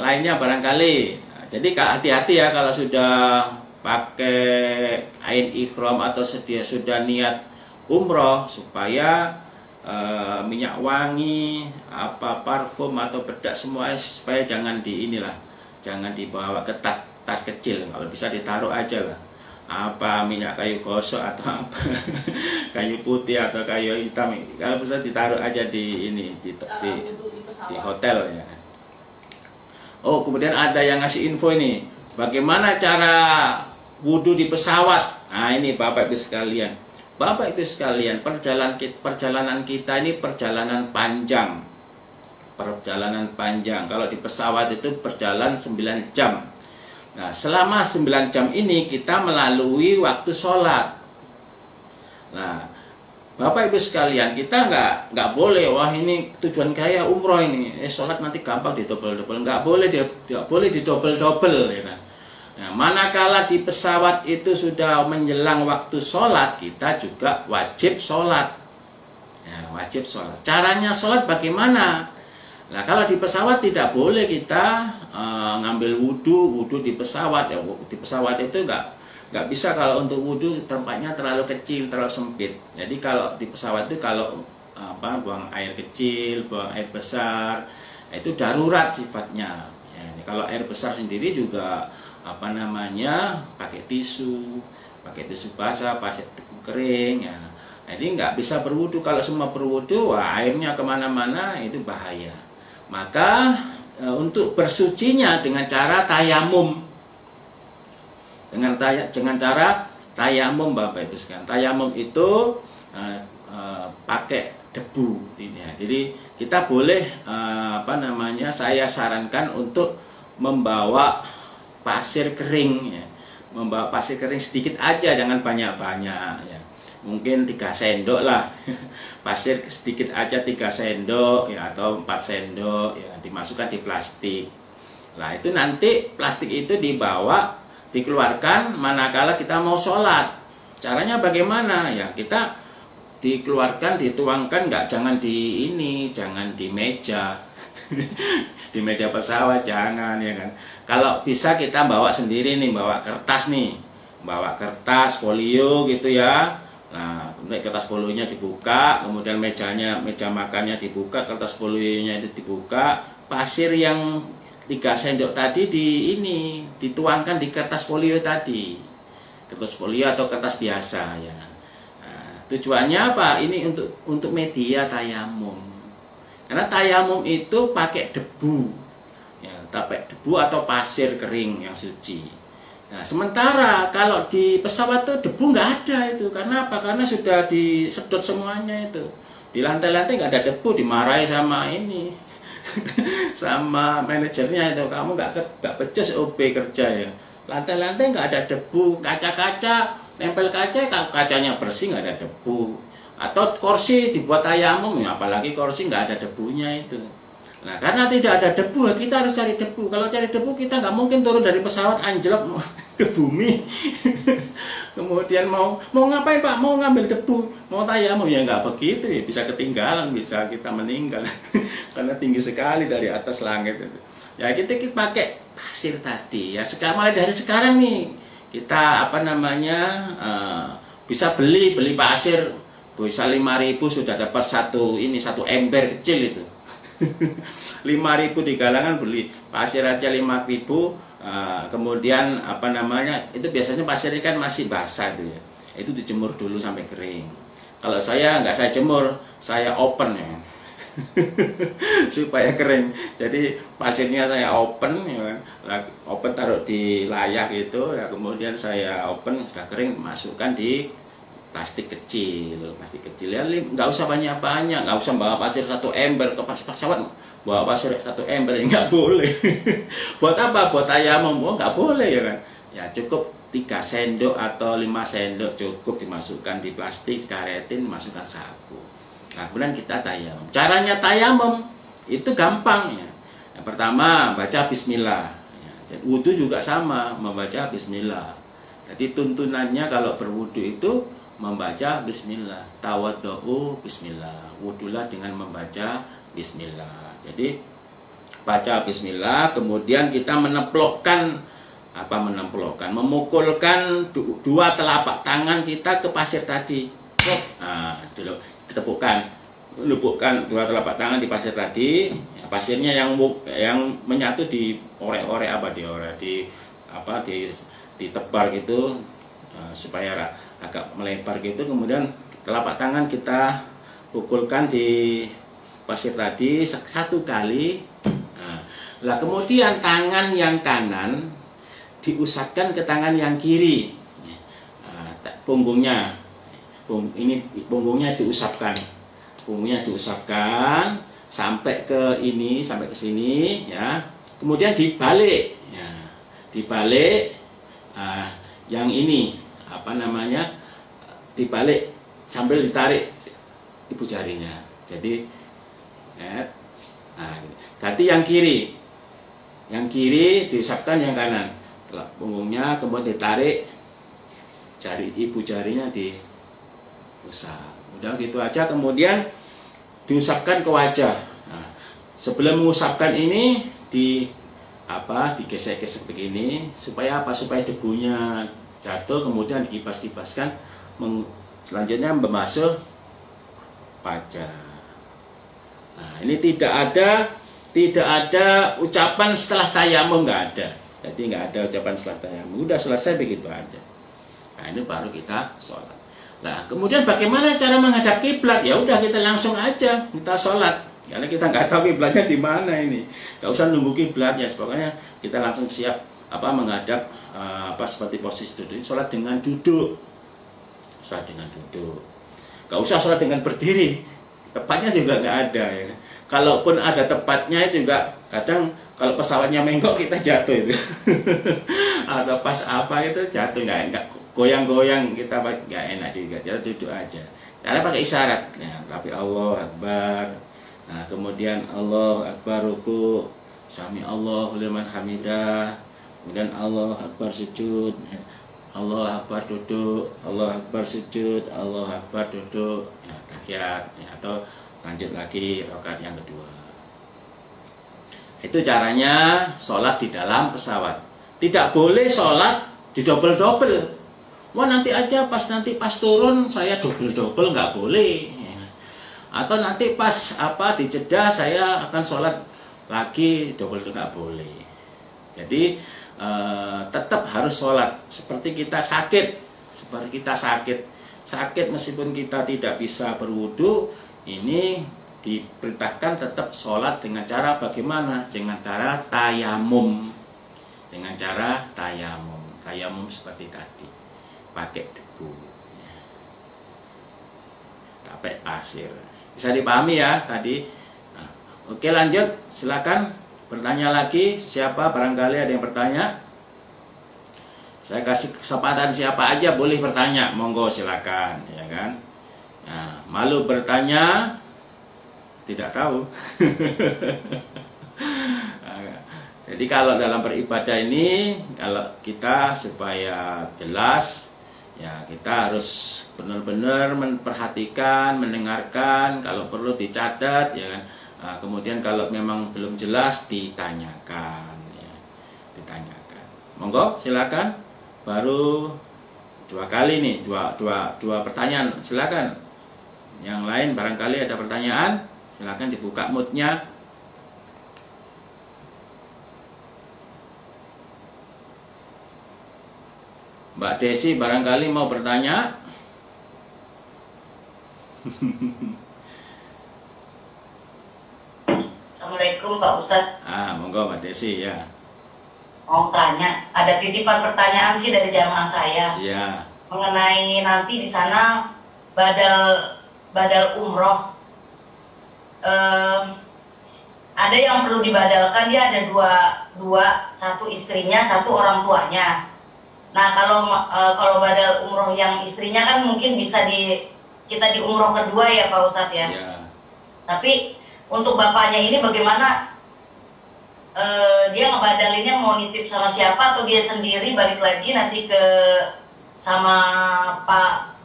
lainnya barangkali. Jadi hati-hati ya kalau sudah pakai kain ihram atau sudah niat umroh, supaya minyak wangi, parfum atau bedak semua supaya jangan dibawa ke tas kecil. Kalau bisa ditaruh aja lah. Minyak kayu gosok atau kayu putih atau kayu hitam, kalau bisa ditaruh aja di hotel ya. Oh, kemudian ada yang ngasih info ini, bagaimana cara wudhu di pesawat. Nah, ini Bapak Ibu sekalian, perjalanan kita ini perjalanan panjang. Kalau di pesawat itu perjalanan 9 jam. Nah, selama 9 jam ini kita melalui waktu sholat. Nah, Bapak Ibu sekalian, kita nggak boleh, wah ini tujuan kaya umroh ini, sholat nanti gampang didobel-dobel. Nggak boleh didobel-dobel ya kan. Nah, manakala di pesawat itu sudah menjelang waktu sholat, kita juga wajib sholat. Ya, wajib sholat. Caranya sholat bagaimana? Nah, kalau di pesawat tidak boleh kita ngambil wudhu di pesawat. Ya, di pesawat itu nggak bisa, kalau untuk wudhu tempatnya terlalu kecil, terlalu sempit. Jadi kalau di pesawat itu buang air kecil, buang air besar, itu darurat sifatnya. Ya, kalau air besar sendiri juga pakai tisu basah, pakai tisu kering. Ya. Jadi nggak bisa berwudu. Kalau semua berwudu, wah, airnya kemana-mana, itu bahaya. Maka untuk bersucinya dengan cara tayamum, dengan cara tayamum, Bapak Ibu sekalian. Tayamum itu pakai debu. Ya. Jadi kita boleh saya sarankan untuk membawa pasir kering, ya. Membawa pasir kering sedikit aja, jangan banyak-banyak, ya. Mungkin 3 sendok lah. Pasir sedikit aja, 3 sendok ya, atau 4 sendok ya, dimasukkan di plastik. Nah, itu nanti plastik itu dibawa, dikeluarkan manakala kita mau sholat. Caranya bagaimana? Ya, kita dikeluarkan, dituangkan, jangan di meja. Di meja pesawat jangan, ya kan. Kalau bisa kita bawa sendiri nih, bawa kertas folio gitu ya. Nah, kemudian kertas folionya dibuka, kemudian meja makannya dibuka, kertas folionya itu dibuka, pasir yang 3 sendok tadi dituangkan di kertas folio tadi, kertas folio atau kertas biasa ya. Nah, tujuannya apa? Ini untuk media tayamum, karena tayamum itu pakai debu, ya, pakai debu atau pasir kering yang suci. Nah, sementara kalau di pesawat tuh debu nggak ada itu. Karena apa? Karena sudah disedot semuanya itu. Di lantai-lantai nggak ada debu, dimarahi sama sama manajernya itu. Kamu nggak becus OB kerja ya. Lantai-lantai nggak ada debu, kaca-kaca, nempel kacanya bersih, nggak ada debu. Atau kursi dibuat tayamum, ya, apalagi kursi nggak ada debunya itu. Nah, karena tidak ada debu, kita harus cari debu. Kalau cari debu, kita nggak mungkin turun dari pesawat anjlok ke bumi. Kemudian mau ngapain Pak? Mau ngambil debu, mau tayamum, ya nggak begitu ya. Bisa ketinggalan, bisa kita meninggal. Karena tinggi sekali dari atas langit itu. Ya kita pakai pasir tadi. Ya mulai dari sekarang nih kita bisa beli pasir. Bisa 5.000 sudah dapat satu ember kecil itu. 5.000 di galangan beli pasir aja 5.000. Kemudian itu biasanya pasirnya kan masih basah itu ya, itu dijemur dulu sampai kering. Kalau saya nggak saya jemur, saya open ya. Supaya kering. Jadi pasirnya saya open ya, open taruh di layak gitu ya, kemudian saya open, sudah kering masukkan di plastik kecil ya, nggak usah banyak-banyak, nggak usah bawa pasir 1 ember ke pesawat, bawa pasir 1 ember nggak boleh. Buat apa? Buat tayamum nggak boleh ya kan. Ya cukup 3 sendok atau 5 sendok cukup, dimasukkan di plastik, dikaretin, dimasukkan saku. Nah, kemudian kita tayamum. Caranya tayamum itu gampang ya. Yang pertama baca bismillah ya. Dan wudu juga sama, membaca bismillah. Jadi tuntunannya kalau berwudu itu membaca bismillah, tawadhu bismillah, wudulah dengan membaca bismillah. Jadi baca bismillah, kemudian kita memukulkan 2 telapak tangan kita ke pasir tadi. Nah, ditepukkan, lupukkan 2 telapak tangan di pasir tadi. Ya, pasirnya yang menyatu di ditebar gitu, supaya agak melebar gitu. Kemudian telapak tangan kita pukulkan di pasir tadi 1 kali. Nah, kemudian tangan yang kanan diusapkan ke tangan yang kiri. Punggungnya diusapkan sampai ke sini ya. Kemudian dibalik ya. Yang ini dibalik sambil ditarik ibu jarinya. Jadi ganti yang kiri diusapkan yang kanan, punggungnya, kemudian ditarik ibu jarinya diusap. Udah gitu aja, kemudian diusapkan ke wajah. Nah, sebelum mengusapkan ini digesek-gesek begini supaya supaya debunya jatuh, kemudian dikipas-kipaskan, selanjutnya membasuh wajah. Nah, ini tidak ada Tidak ada ucapan setelah tayamum, nggak ada. Jadi nggak ada ucapan setelah tayamum. Udah selesai begitu aja. Nah ini baru kita sholat. Nah kemudian bagaimana cara menghadap kiblat? Ya udah kita langsung aja kita sholat. Karena kita nggak tahu kiblatnya di mana ini. Nggak usah nunggu kiblat ya. Pokoknya kita langsung siap menghadap seperti posisi duduk. Sholat dengan duduk. Sholat dengan duduk. Nggak usah sholat dengan berdiri. Tepatnya juga nggak ada ya. Kalaupun ada tepatnya juga kadang kalau pesawatnya menggok kita jatuh itu. Atau pas apa itu jatuh nggak goyang-goyang kita nggak enak juga. Kita duduk aja. Cara pakai isyarat. Ya, tapi Allah Akbar. Nah, kemudian Allah Akbar ruku, sami Allahu liman hamidah. Kemudian Allah Akbar sujud. Allah Akbar duduk, Allah Akbar sujud, Allah Akbar duduk. Ya, tahiyat ya, atau lanjut lagi rakaat yang kedua. Itu caranya sholat di dalam pesawat. Tidak boleh sholat di double-double. Wah nanti aja pas turun saya double-double, nggak boleh. Atau nanti pas di Jeddah saya akan sholat lagi double, nggak boleh. Jadi tetap harus sholat seperti kita sakit. Sakit meskipun kita tidak bisa berwudu, ini diperintahkan tetap sholat dengan cara bagaimana? Dengan cara tayamum. Tayamum seperti tadi. Pakai debu. Pakai pasir. Bisa dipahami ya tadi. Nah, oke lanjut, silakan bertanya lagi. Siapa barangkali ada yang bertanya? Saya kasih kesempatan siapa aja boleh bertanya. Monggo silakan, ya kan? Nah, malu bertanya tidak tahu. Jadi kalau dalam beribadah ini, kalau kita supaya jelas, ya kita harus benar-benar memperhatikan, mendengarkan, kalau perlu dicatat, ya kan. Nah, kemudian kalau memang belum jelas ditanyakan, ya. Ditanyakan. Monggo silakan. Baru 2 kali nih, dua pertanyaan. Silakan. Yang lain barangkali ada pertanyaan, silakan dibuka moodnya. Mbak Desi barangkali mau bertanya. Assalamualaikum Pak Ustadz. Monggo Mbak Desi ya. Mau tanya, ada titipan pertanyaan sih dari jamaah saya. Iya. Mengenai nanti di sana badal umroh. Ada yang perlu dibadalkan, dia ada dua, satu istrinya, satu orang tuanya. Nah kalau badal umroh yang istrinya kan mungkin bisa kita di umroh kedua ya Pak Ustadz ya. Iya. Tapi untuk bapaknya ini bagaimana? Dia ngebadalinnya mau nitip sama siapa atau dia sendiri balik lagi nanti sama Pak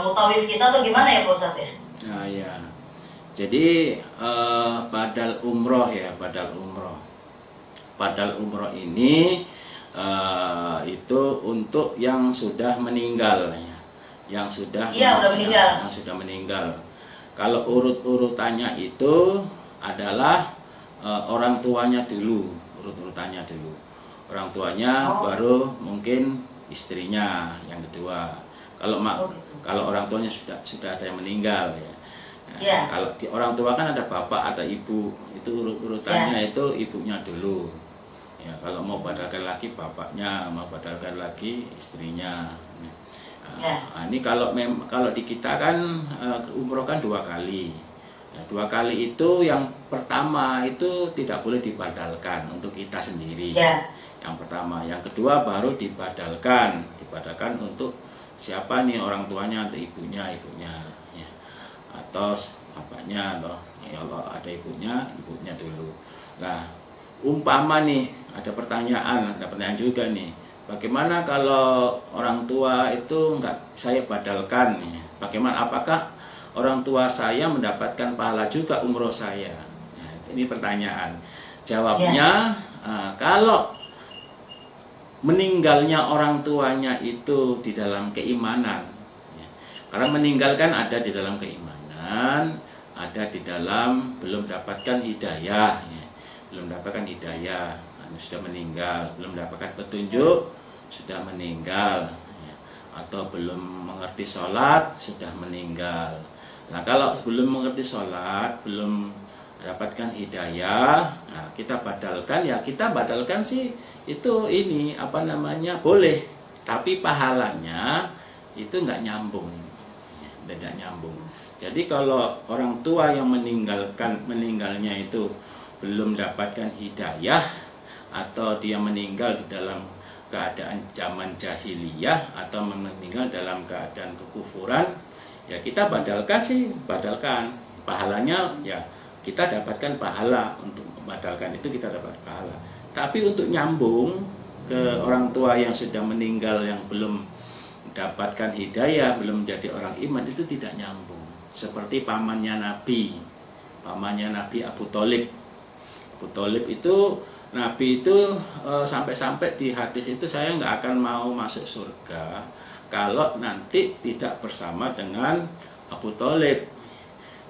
Mutawif kita atau gimana ya Pak Ustadz ya? Nah ya. Jadi badal umroh ya, badal umroh. Badal umroh ini itu untuk yang sudah meninggal ya. Yang sudah meninggal. Yang sudah meninggal. Kalau urut-urutannya itu adalah orang tuanya dulu, urut-urutannya dulu. Orang tuanya baru mungkin istrinya yang kedua. Kalau orang tuanya sudah ada yang meninggal ya. Nah, kalau di orang tua kan ada bapak, ada ibu, itu urut-urutannya itu ibunya dulu. Ya, kalau mau badalkan lagi bapaknya, mau badalkan lagi istrinya. Nah, ini kalau di kita kan umroh kan 2 kali. Nah, 2 kali itu yang pertama itu tidak boleh dibadalkan untuk kita sendiri. Yang pertama, yang kedua baru dibadalkan untuk siapa nih orang tuanya atau ibunya ya. Atau bapaknya atau ya Allah ada ibunya dulu. Nah, umpama nih ada pertanyaan juga nih. Bagaimana kalau orang tua itu enggak saya badalkan nih? Bagaimana, apakah orang tua saya mendapatkan pahala juga umroh saya? Nah, ini pertanyaan. Jawabnya, kalau meninggalnya orang tuanya itu di dalam keimanan, ya. Karena meninggalkan ada di dalam keimanan, ada di dalam belum dapatkan hidayah. Ya. belum mendapatkan hidayah, sudah meninggal, belum mendapatkan petunjuk, sudah meninggal, ya. Atau belum mengerti sholat, sudah meninggal. Nah, kalau belum mengerti sholat, belum mendapatkan hidayah, nah, kita badalkan sih itu ini apa namanya boleh, tapi pahalanya itu nggak nyambung, ya, tidak nyambung. Jadi kalau orang tua yang meninggalnya itu belum mendapatkan hidayah, atau dia meninggal di dalam keadaan zaman jahiliyah, atau meninggal dalam keadaan kekufuran, ya kita badalkan pahalanya, ya kita dapatkan pahala untuk membatalkan itu, kita dapat pahala. Tapi untuk nyambung ke orang tua yang sudah meninggal, yang belum mendapatkan hidayah, belum menjadi orang iman, itu tidak nyambung. Seperti pamannya Nabi Abu Thalib. Abu Thalib itu, Nabi itu sampai-sampai di hadis itu, saya nggak akan mau masuk surga kalau nanti tidak bersama dengan Abu Thalib.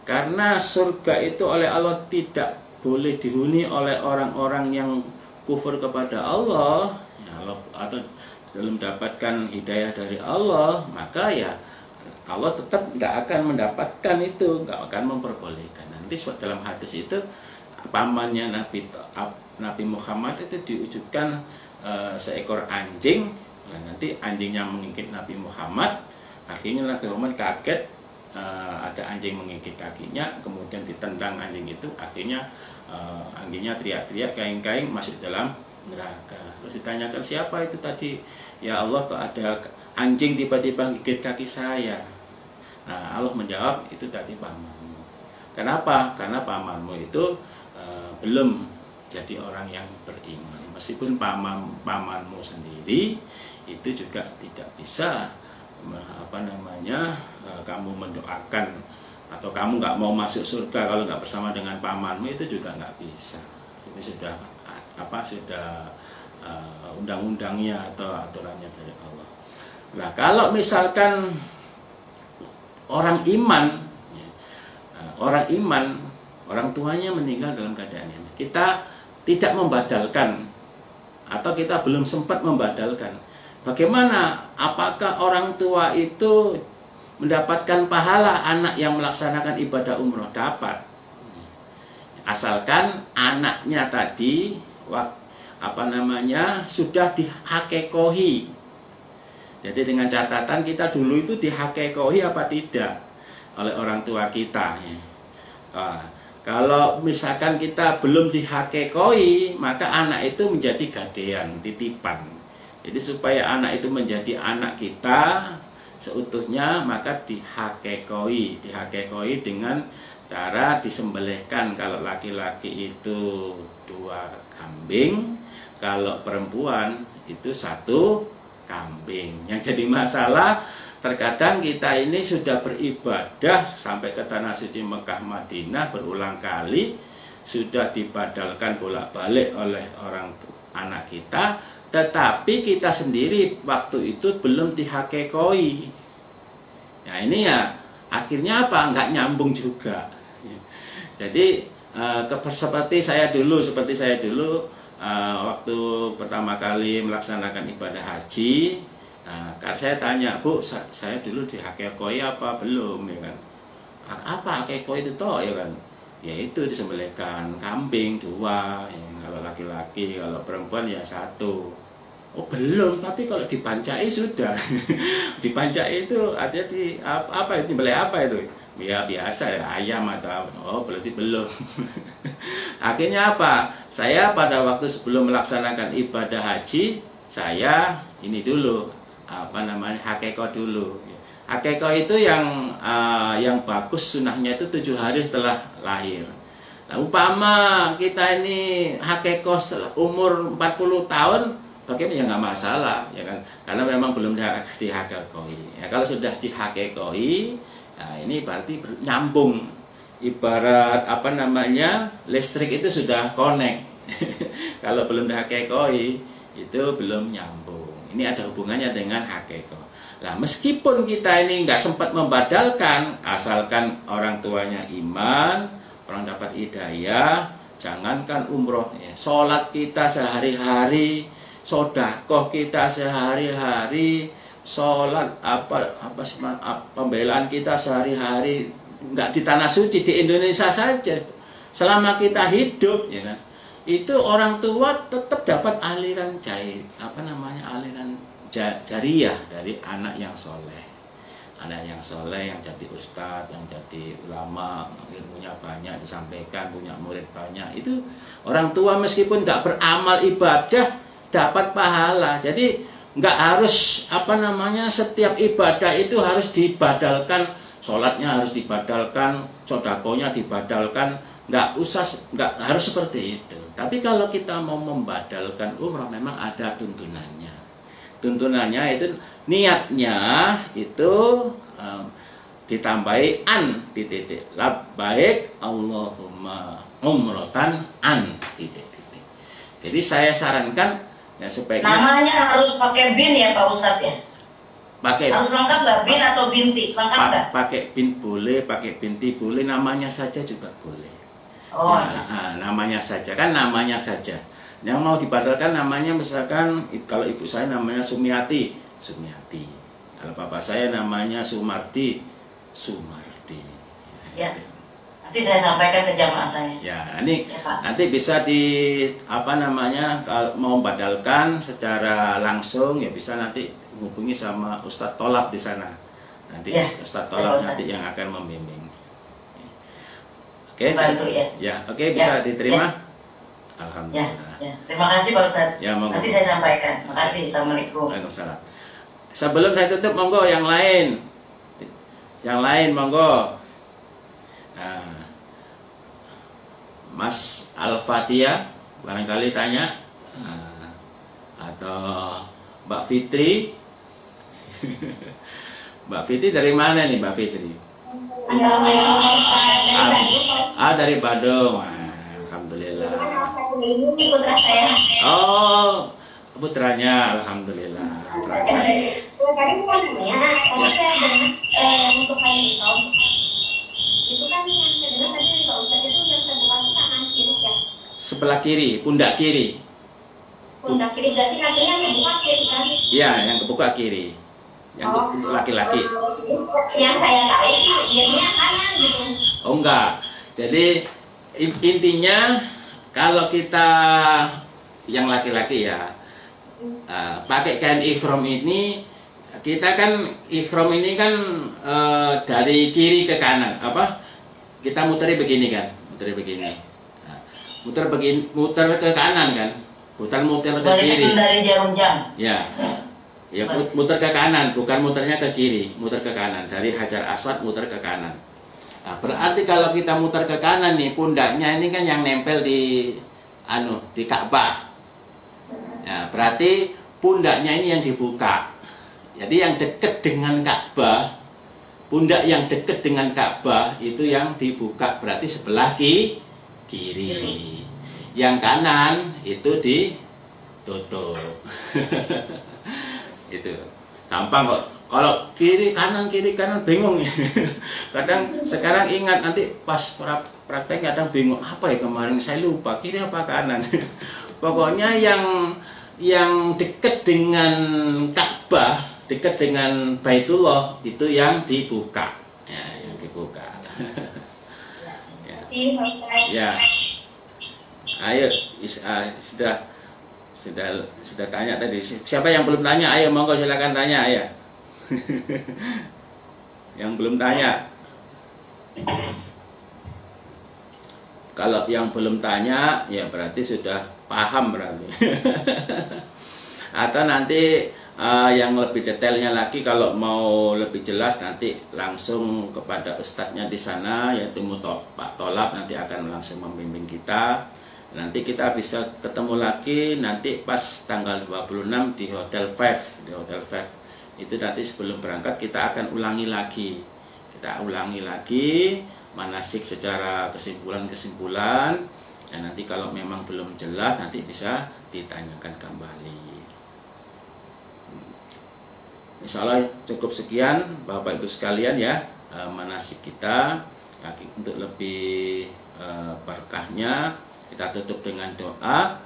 Karena surga itu oleh Allah tidak boleh dihuni oleh orang-orang yang kufur kepada Allah, ya, atau belum mendapatkan hidayah dari Allah, maka ya Allah tetap nggak akan mendapatkan itu, nggak akan memperbolehkan. Nanti dalam hadis itu pamannya Nabi Muhammad itu diwujudkan seekor anjing. Nah, nanti anjingnya mengikit Nabi Muhammad, akhirnya Nabi Muhammad kaget, ada anjing mengikit kakinya, kemudian ditendang anjing itu, akhirnya anjingnya teriak-teriak, kaing-kaing masuk dalam neraka. Terus ditanyakan, siapa itu tadi? Ya Allah, kok ada anjing tiba-tiba gigit kaki saya? Nah, Allah menjawab, itu tadi pamanmu. Kenapa? Karena pamanmu itu belum jadi orang yang beriman. Meskipun pamanmu sendiri itu juga tidak bisa kamu mendoakan atau kamu nggak mau masuk surga kalau nggak bersama dengan pamanmu, itu juga nggak bisa. Itu sudah undang-undangnya atau aturannya dari Allah. Nah, kalau misalkan orang iman, orang tuanya meninggal dalam keadaan ini, kita tidak membadalkan atau kita belum sempat membadalkan, bagaimana? Apakah orang tua itu mendapatkan pahala anak yang melaksanakan ibadah umroh? Dapat, asalkan anaknya tadi sudah dihakekohi. Jadi dengan catatan kita dulu itu dihakekohi apa tidak oleh orang tua kita. Kalau misalkan kita belum dihakekohi, maka anak itu menjadi gadean, titipan. Jadi supaya anak itu menjadi anak kita seutuhnya, maka dihakekohi dengan cara disembelihkan. Kalau laki-laki itu 2 kambing, kalau perempuan itu 1 kambing. Yang jadi masalah, terkadang kita ini sudah beribadah sampai ke tanah suci Mekah Madinah berulang kali, sudah dibadalkan bolak-balik oleh anak kita, tetapi kita sendiri waktu itu belum dihakekoi. Nah, ini ya akhirnya apa? Nggak nyambung juga. Jadi seperti saya dulu waktu pertama kali melaksanakan ibadah haji, karena saya tanya, Bu, saya dulu dihakekoi apa belum, ya kan? Apa hakekoi itu toh, ya kan? Ya itu disembelihkan kambing 2, ya, kalau laki-laki, kalau perempuan ya 1. Oh belum, tapi kalau dibancai sudah. Dibancai itu artinya apa itu, nyembelih apa itu? Ya biasa ya, ayam atau apa. Oh berarti belum. Akhirnya apa? Saya pada waktu sebelum melaksanakan ibadah haji, saya ini dulu hakeko dulu. Hakeko itu yang bagus sunahnya itu 7 hari setelah lahir. Nah, umpama kita ini hakeko setelah umur 40 tahun, bagaimana? Ya nggak masalah, ya kan? Karena memang belum dihakekoi. Ya, kalau sudah dihakekoi, nah ini berarti nyambung. Ibarat listrik itu sudah connect. Kalau belum dihakekoi, itu belum nyambung. Ini ada hubungannya dengan hakeko. Nah, meskipun kita ini nggak sempat membadalkan, asalkan orang tuanya iman, orang dapat hidayah, jangankan umroh ya, sholat kita sehari-hari, sodakoh kita sehari-hari, sholat pembelaan kita sehari-hari, nggak di tanah suci, di Indonesia saja, selama kita hidup ya kan, itu orang tua tetap dapat aliran aliran jariah dari anak yang soleh. Anak yang soleh, yang jadi ustadz, yang jadi ulama, ilmunya banyak disampaikan, punya murid banyak, itu orang tua meskipun nggak beramal ibadah dapat pahala. Jadi nggak harus setiap ibadah itu harus dibadalkan, sholatnya harus dibadalkan, sodakonya dibadalkan, nggak harus seperti itu. Tapi kalau kita mau membadalkan umrah memang ada tuntunannya. Tuntunannya itu niatnya itu ditambahi an titik labbaik Allahumma umrotan an titik. Jadi saya sarankan ya sebaiknya namanya harus pakai bin ya Pak Ustadz ya. Harus lengkap nggak, bin atau binti? Lengkap nggak? Pakai bin boleh, pakai binti boleh, namanya saja juga boleh. Oh. Namanya saja kan, namanya saja. Yang mau dibadalkan namanya misalkan kalau ibu saya namanya Sumiati. Kalau bapak saya namanya Sumardi. Ya. Nanti saya sampaikan ke jamaah saya. Ya, ini ya, Pak. Nanti bisa kalau mau badalkan secara langsung ya bisa nanti hubungi sama Ustadz Tolab di sana. Nanti ya, Ustadz Tolab nanti yang akan membimbing. Oke, bisa diterima. Ya. Alhamdulillah. Ya. Terima kasih Pak Ustadz. Ya, nanti saya sampaikan. Terima kasih. Assalamualaikum. Waalaikumsalam. Sebelum saya tutup, monggo yang lain. Yang lain, monggo. Nah, Mas Al-Fatihah barangkali tanya, atau Mbak Fitri. Mbak Fitri dari mana nih Mbak Fitri? Dari Badung. Alhamdulillah. Ini putra saya. Oh, putranya, alhamdulillah. Tadi bukan untuk kain itu kan yang saya dengar tadi dari Pak Ustadz itu yang terbuka itu kanan kiri ya. Sebelah kiri, pundak kiri. Pundak kiri berarti kakinya yang terbuka kiri kan? Iya, yang kebuka kiri. Yang untuk laki-laki. Yang saya tahu biasanya kanan gitu. Oh enggak. Jadi intinya kalau kita yang laki-laki ya pakai kain ihram ini, kita kan ihram ini kan dari kiri ke kanan, kita muternya begini kan, muter ke kanan kan, bukan muter ke kiri. Dari jarum jam. Ya, muter ke kanan, bukan muternya ke kiri, muter ke kanan, dari Hajar Aswad muter ke kanan. Nah, berarti kalau kita muter ke kanan nih, pundaknya ini kan yang nempel di Ka'bah. Nah, berarti pundaknya ini yang dibuka. Jadi yang dekat dengan Ka'bah, pundak yang dekat dengan Ka'bah itu yang dibuka, berarti sebelah kiri. Yang kanan itu ditutup. Itu gampang kok. Kalau kiri kanan bingung. Kadang sekarang ingat, nanti pas praktek kadang bingung, apa ya kemarin saya lupa kiri apa kanan. Pokoknya yang dekat dengan Ka'bah, dekat dengan Baitullah itu yang dibuka. Ya, yang dibuka. Ya. Ayo, sudah tanya tadi. Siapa yang belum tanya? Ayo monggo silakan tanya ya. Yang belum tanya. Kalau yang belum tanya ya berarti sudah paham berarti. Atau nanti yang lebih detailnya lagi, kalau mau lebih jelas nanti langsung kepada ustadznya di sana, yaitu Pak Tolab, nanti akan langsung membimbing kita. Nanti kita bisa ketemu lagi nanti pas tanggal 26 di Hotel 5. Itu nanti sebelum berangkat kita akan ulangi lagi. Manasik secara kesimpulan. Dan nanti kalau memang belum jelas nanti bisa ditanyakan kembali. Insya Allah cukup sekian Bapak Ibu sekalian ya, manasik kita. Untuk lebih berkahnya Kita tutup dengan doa.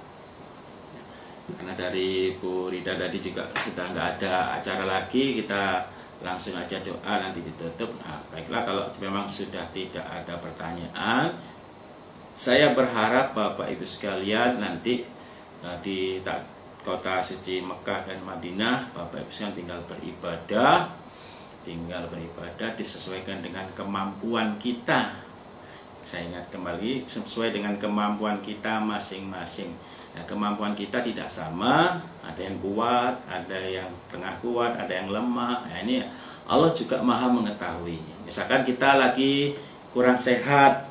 Karena dari Bu Rida tadi juga sudah nggak ada acara lagi, kita langsung aja doa nanti ditutup. Nah, baiklah, kalau memang sudah tidak ada pertanyaan, saya berharap Bapak Ibu sekalian nanti di kota suci Mekah dan Madinah, Bapak Ibu sekalian tinggal beribadah disesuaikan dengan kemampuan kita. Saya ingat kembali, sesuai dengan kemampuan kita masing-masing. Nah, kemampuan kita tidak sama, ada yang kuat, ada yang tengah kuat, ada yang lemah. Nah, ini Allah juga Maha mengetahui. Misalkan kita lagi kurang sehat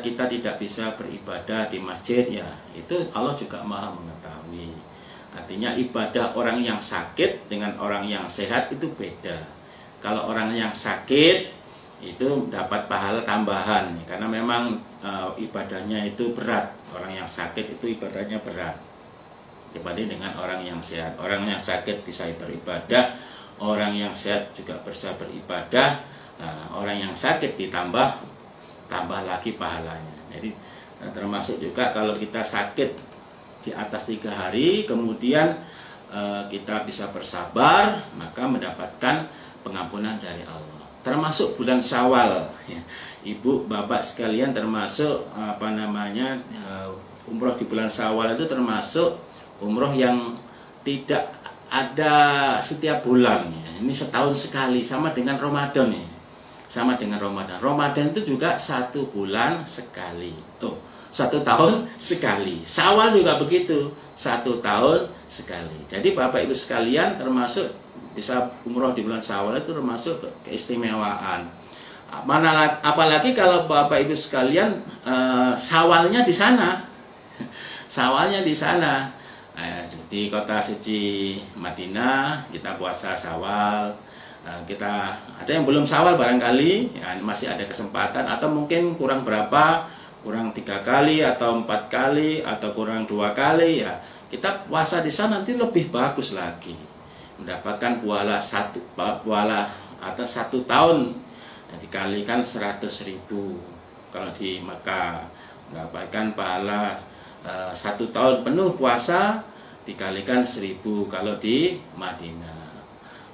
kita tidak bisa beribadah di masjid, ya itu Allah juga Maha mengetahui. Artinya ibadah orang yang sakit dengan orang yang sehat itu beda. Kalau orang yang sakit itu dapat pahala tambahan, karena memang ibadahnya itu berat. Orang yang sakit itu ibadahnya berat dibanding dengan orang yang sehat. Orang yang sakit bisa beribadah, orang yang sehat juga bisa beribadah. Orang yang sakit tambah lagi pahalanya. Jadi termasuk juga kalau kita sakit di atas 3 hari, kemudian kita bisa bersabar, maka mendapatkan pengampunan dari Allah. Termasuk bulan Syawal, ya. Ibu bapak sekalian, termasuk umroh di bulan Syawal itu termasuk umroh yang tidak ada setiap bulan, ya. Ini setahun sekali, sama dengan Ramadan, ya. Sama dengan Ramadan. Ramadan itu juga 1 bulan sekali. 1 tahun sekali. Syawal juga begitu, 1 tahun sekali. Jadi Bapak Ibu sekalian, termasuk bisa umroh di bulan Syawal itu termasuk keistimewaan. Apalagi kalau Bapak Ibu sekalian Syawalnya di sana. Syawalnya di sana. Di kota suci Madinah kita puasa Syawal. Kita ada yang belum Syawal barangkali, ya, masih ada kesempatan, atau mungkin kurang 3 kali atau 4 kali atau kurang 2 kali, ya kita puasa di sana nanti lebih bagus lagi, mendapatkan pahala atas 1 tahun, ya, dikalikan 100.000 kalau di Mekah, mendapatkan pahala 1 tahun penuh puasa dikalikan 1.000 kalau di Madinah.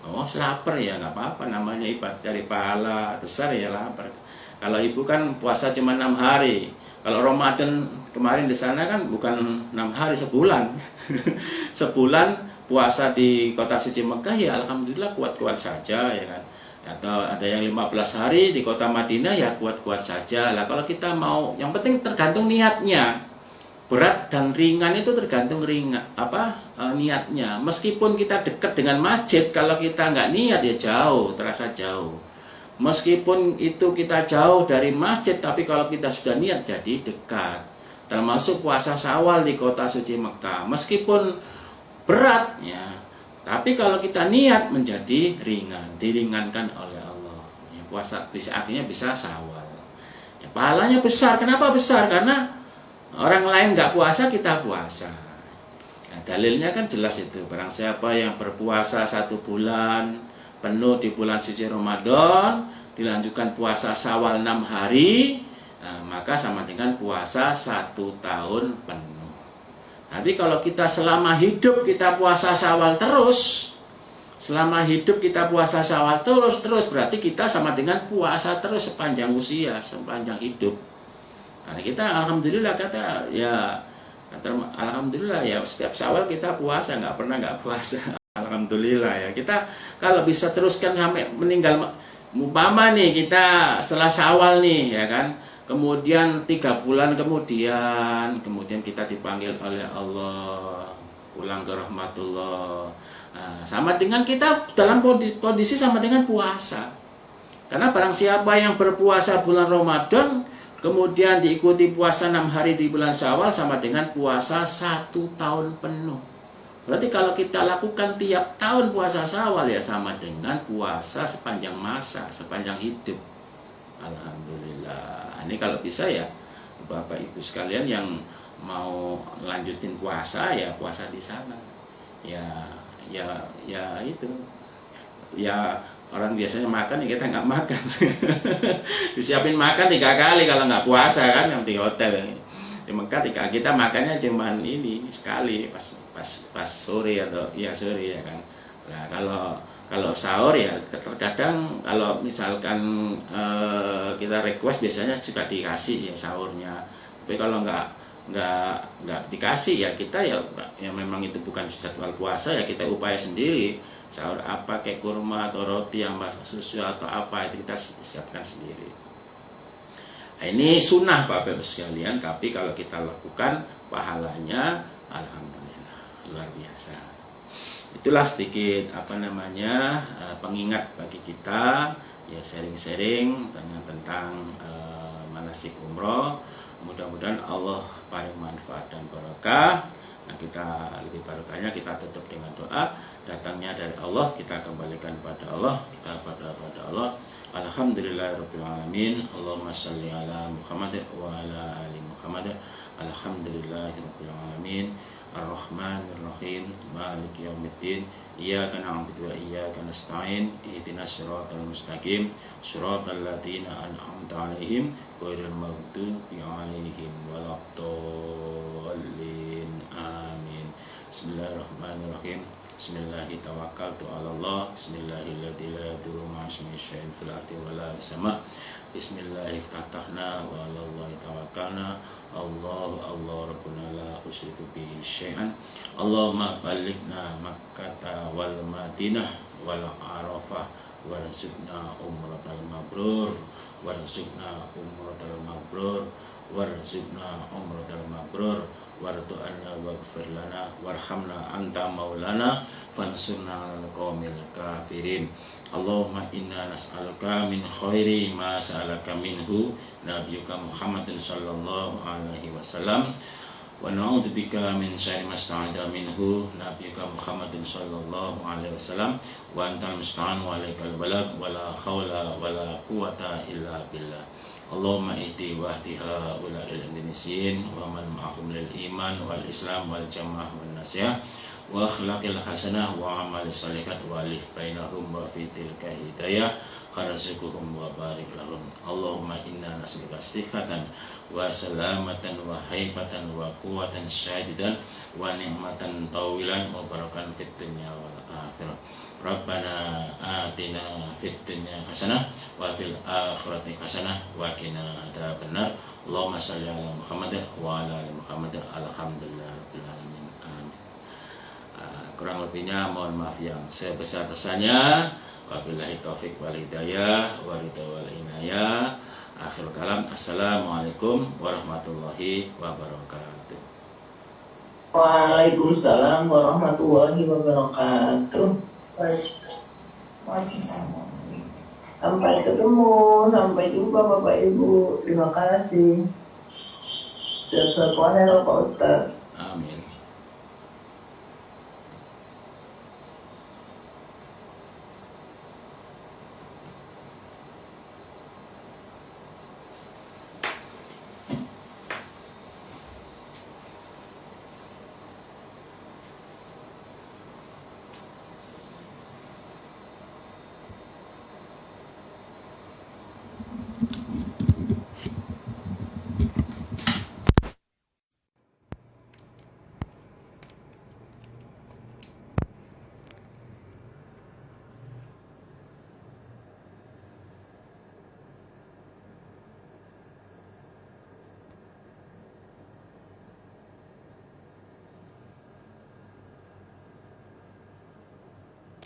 Oh, lapar ya, nggak apa-apa, namanya ibadah dari pahala besar ya, lapar. Kalau ibu kan puasa cuma 6 hari. Kalau Ramadan kemarin di sana kan bukan 6 hari, sebulan. Sebulan puasa di kota suci Mekah, ya alhamdulillah kuat-kuat saja, ya kan. Atau ada yang 15 hari di kota Madinah, ya kuat-kuat saja. Lah kalau kita mau, yang penting tergantung niatnya. Berat dan ringan itu tergantung niatnya. Meskipun kita dekat dengan masjid, kalau kita nggak niat ya jauh, terasa jauh. Meskipun itu kita jauh dari masjid, tapi kalau kita sudah niat jadi dekat. Termasuk puasa Syawal di kota suci Mekah. Meskipun berat, ya, tapi kalau kita niat menjadi ringan, diringankan oleh Allah. Ya, puasa akhirnya bisa Syawal. Ya, pahalanya besar. Kenapa besar? Karena orang lain nggak puasa, kita puasa. Nah, dalilnya kan jelas itu. Barang siapa yang berpuasa 1 bulan penuh di bulan suci Ramadan, dilanjutkan puasa Syawal 6 hari, maka sama dengan puasa 1 tahun penuh. Tapi kalau kita selama hidup kita puasa Syawal terus, berarti kita sama dengan puasa terus sepanjang usia, sepanjang hidup. Nah, kita alhamdulillah alhamdulillah ya, setiap Syawal kita puasa, nggak pernah nggak puasa. Alhamdulillah ya, kita kalau bisa teruskan sampai meninggal. Umpama nih kita setelah Syawal nih, ya kan, kemudian 3 bulan kemudian kita dipanggil oleh Allah pulang ke rahmatullah. Nah, sama dengan kita dalam kondisi sama dengan puasa. Karena barang siapa yang berpuasa bulan Ramadan kemudian diikuti puasa 6 hari di bulan Syawal, sama dengan puasa 1 tahun penuh. Berarti kalau kita lakukan tiap tahun puasa Syawal, ya sama dengan puasa sepanjang masa, sepanjang hidup. Alhamdulillah. Ini kalau bisa ya Bapak Ibu sekalian yang mau lanjutin puasa, ya puasa di sana. Ya itu. Ya orang biasanya makan, ya kita nggak makan. Disiapin makan 3 kali kalau nggak puasa kan, yang di hotel. Di Mekah kita makannya cuman ini sekali pas sore atau ya sore ya kan. Nah, kalau sahur ya terkadang kalau misalkan kita request biasanya juga dikasih ya sahurnya. Tapi kalau nggak dikasih ya kita ya memang itu bukan jadwal puasa ya kita upaya sendiri. Sahur apa kayak kurma atau roti yang masak susu atau apa itu kita siapkan sendiri. Nah, ini sunnah Bapak Ibu sekalian, tapi kalau kita lakukan pahalanya alhamdulillah luar biasa. Itulah sedikit pengingat bagi kita ya, sharing-sharing tentang manasik umroh. Mudah-mudahan Allah paling manfaat dan barokah. Nah, kita lebih barokahnya kita tutup dengan doa. Datangnya dari Allah, kita kembalikan pada Allah, kita pada Allah. Alhamdulillahirabbil alamin. Allahumma shalli ala Muhammad wa ala ali Muhammad. Alhamdulillahirabbil alamin. Ar-Rahmanir-Rahim. Maliki yaumiddin. Iyyaka na'budu wa iyyaka nasta'in. Ihdinas siratal mustaqim. Siratal ladzina an'amta 'alaihim ghairil maghdubi 'alaihim waladdallin. Amin. Bismillahirrahmanirrahim. Bismillahi tawakkaltu 'ala Allah. Bismillahilladzi la yadurru ma'a ismihi syai'un fil ardi wa la fis sama'. Bismillahi fatahna wa 'ala Allahi tawakkalna. Allah Rabbuna la usyriku bihi syai'an. Allahumma ballighna Makkah wal Madinah wal Arafah warzuqna umratal mabrur warzuqna umratal mabrur warzuqna umratal mabrur wardu'anna waghfir lana warhamna anta maulana fansurna 'alal qaumil kafirin. Allahumma inna nas'aluka min khairi ma sa'alaka minhu nabiyyuka Muhammadin sallallahu alaihi wasallam wa na'udzubika min syarri ma sta'adha minhu nabiyyuka Muhammadin sallallahu alaihi wasallam wa antal musta'an wa alaikal balagh wa la haula wa la quwwata illa billah. Allahumma ihdi wa ihdi haula'il indonesiyin wa man ma'ahum lil iman wal islam wal jamaah wal nasihah wa akhlaqil hasanah wa amali salihat wa alif bainahum wa fi tilka hidayah kharasukuhum wa barik lahum. Allahumma inna nas'aluka sihhatan wa salamatan wa haibatan wa quwwatan syadidan wa ni'matan tawilan wa barakan fid dunya wal akhirah. Rabbana atina fid dunya hasanah wa fil akhirati hasanah wa qina adzabannar. Allahumma shalli ala Muhammad wa ala ali Muhammad. Alhamdulillahirabbil alamin. Kurang lebihnya mohon maaf yang sebesar-besarnya. Wabillahi taufik wal hidayah wa ridha wal inayah. Akhir kalam. Assalamualaikum warahmatullahi wabarakatuh. Waalaikumsalam warahmatullahi wabarakatuh. Waalaikumsalam. Sampai ketemu, sampai jumpa Bapak Ibu. Terima kasih. Jazakallahu khairan Pak Ustaz. Amin.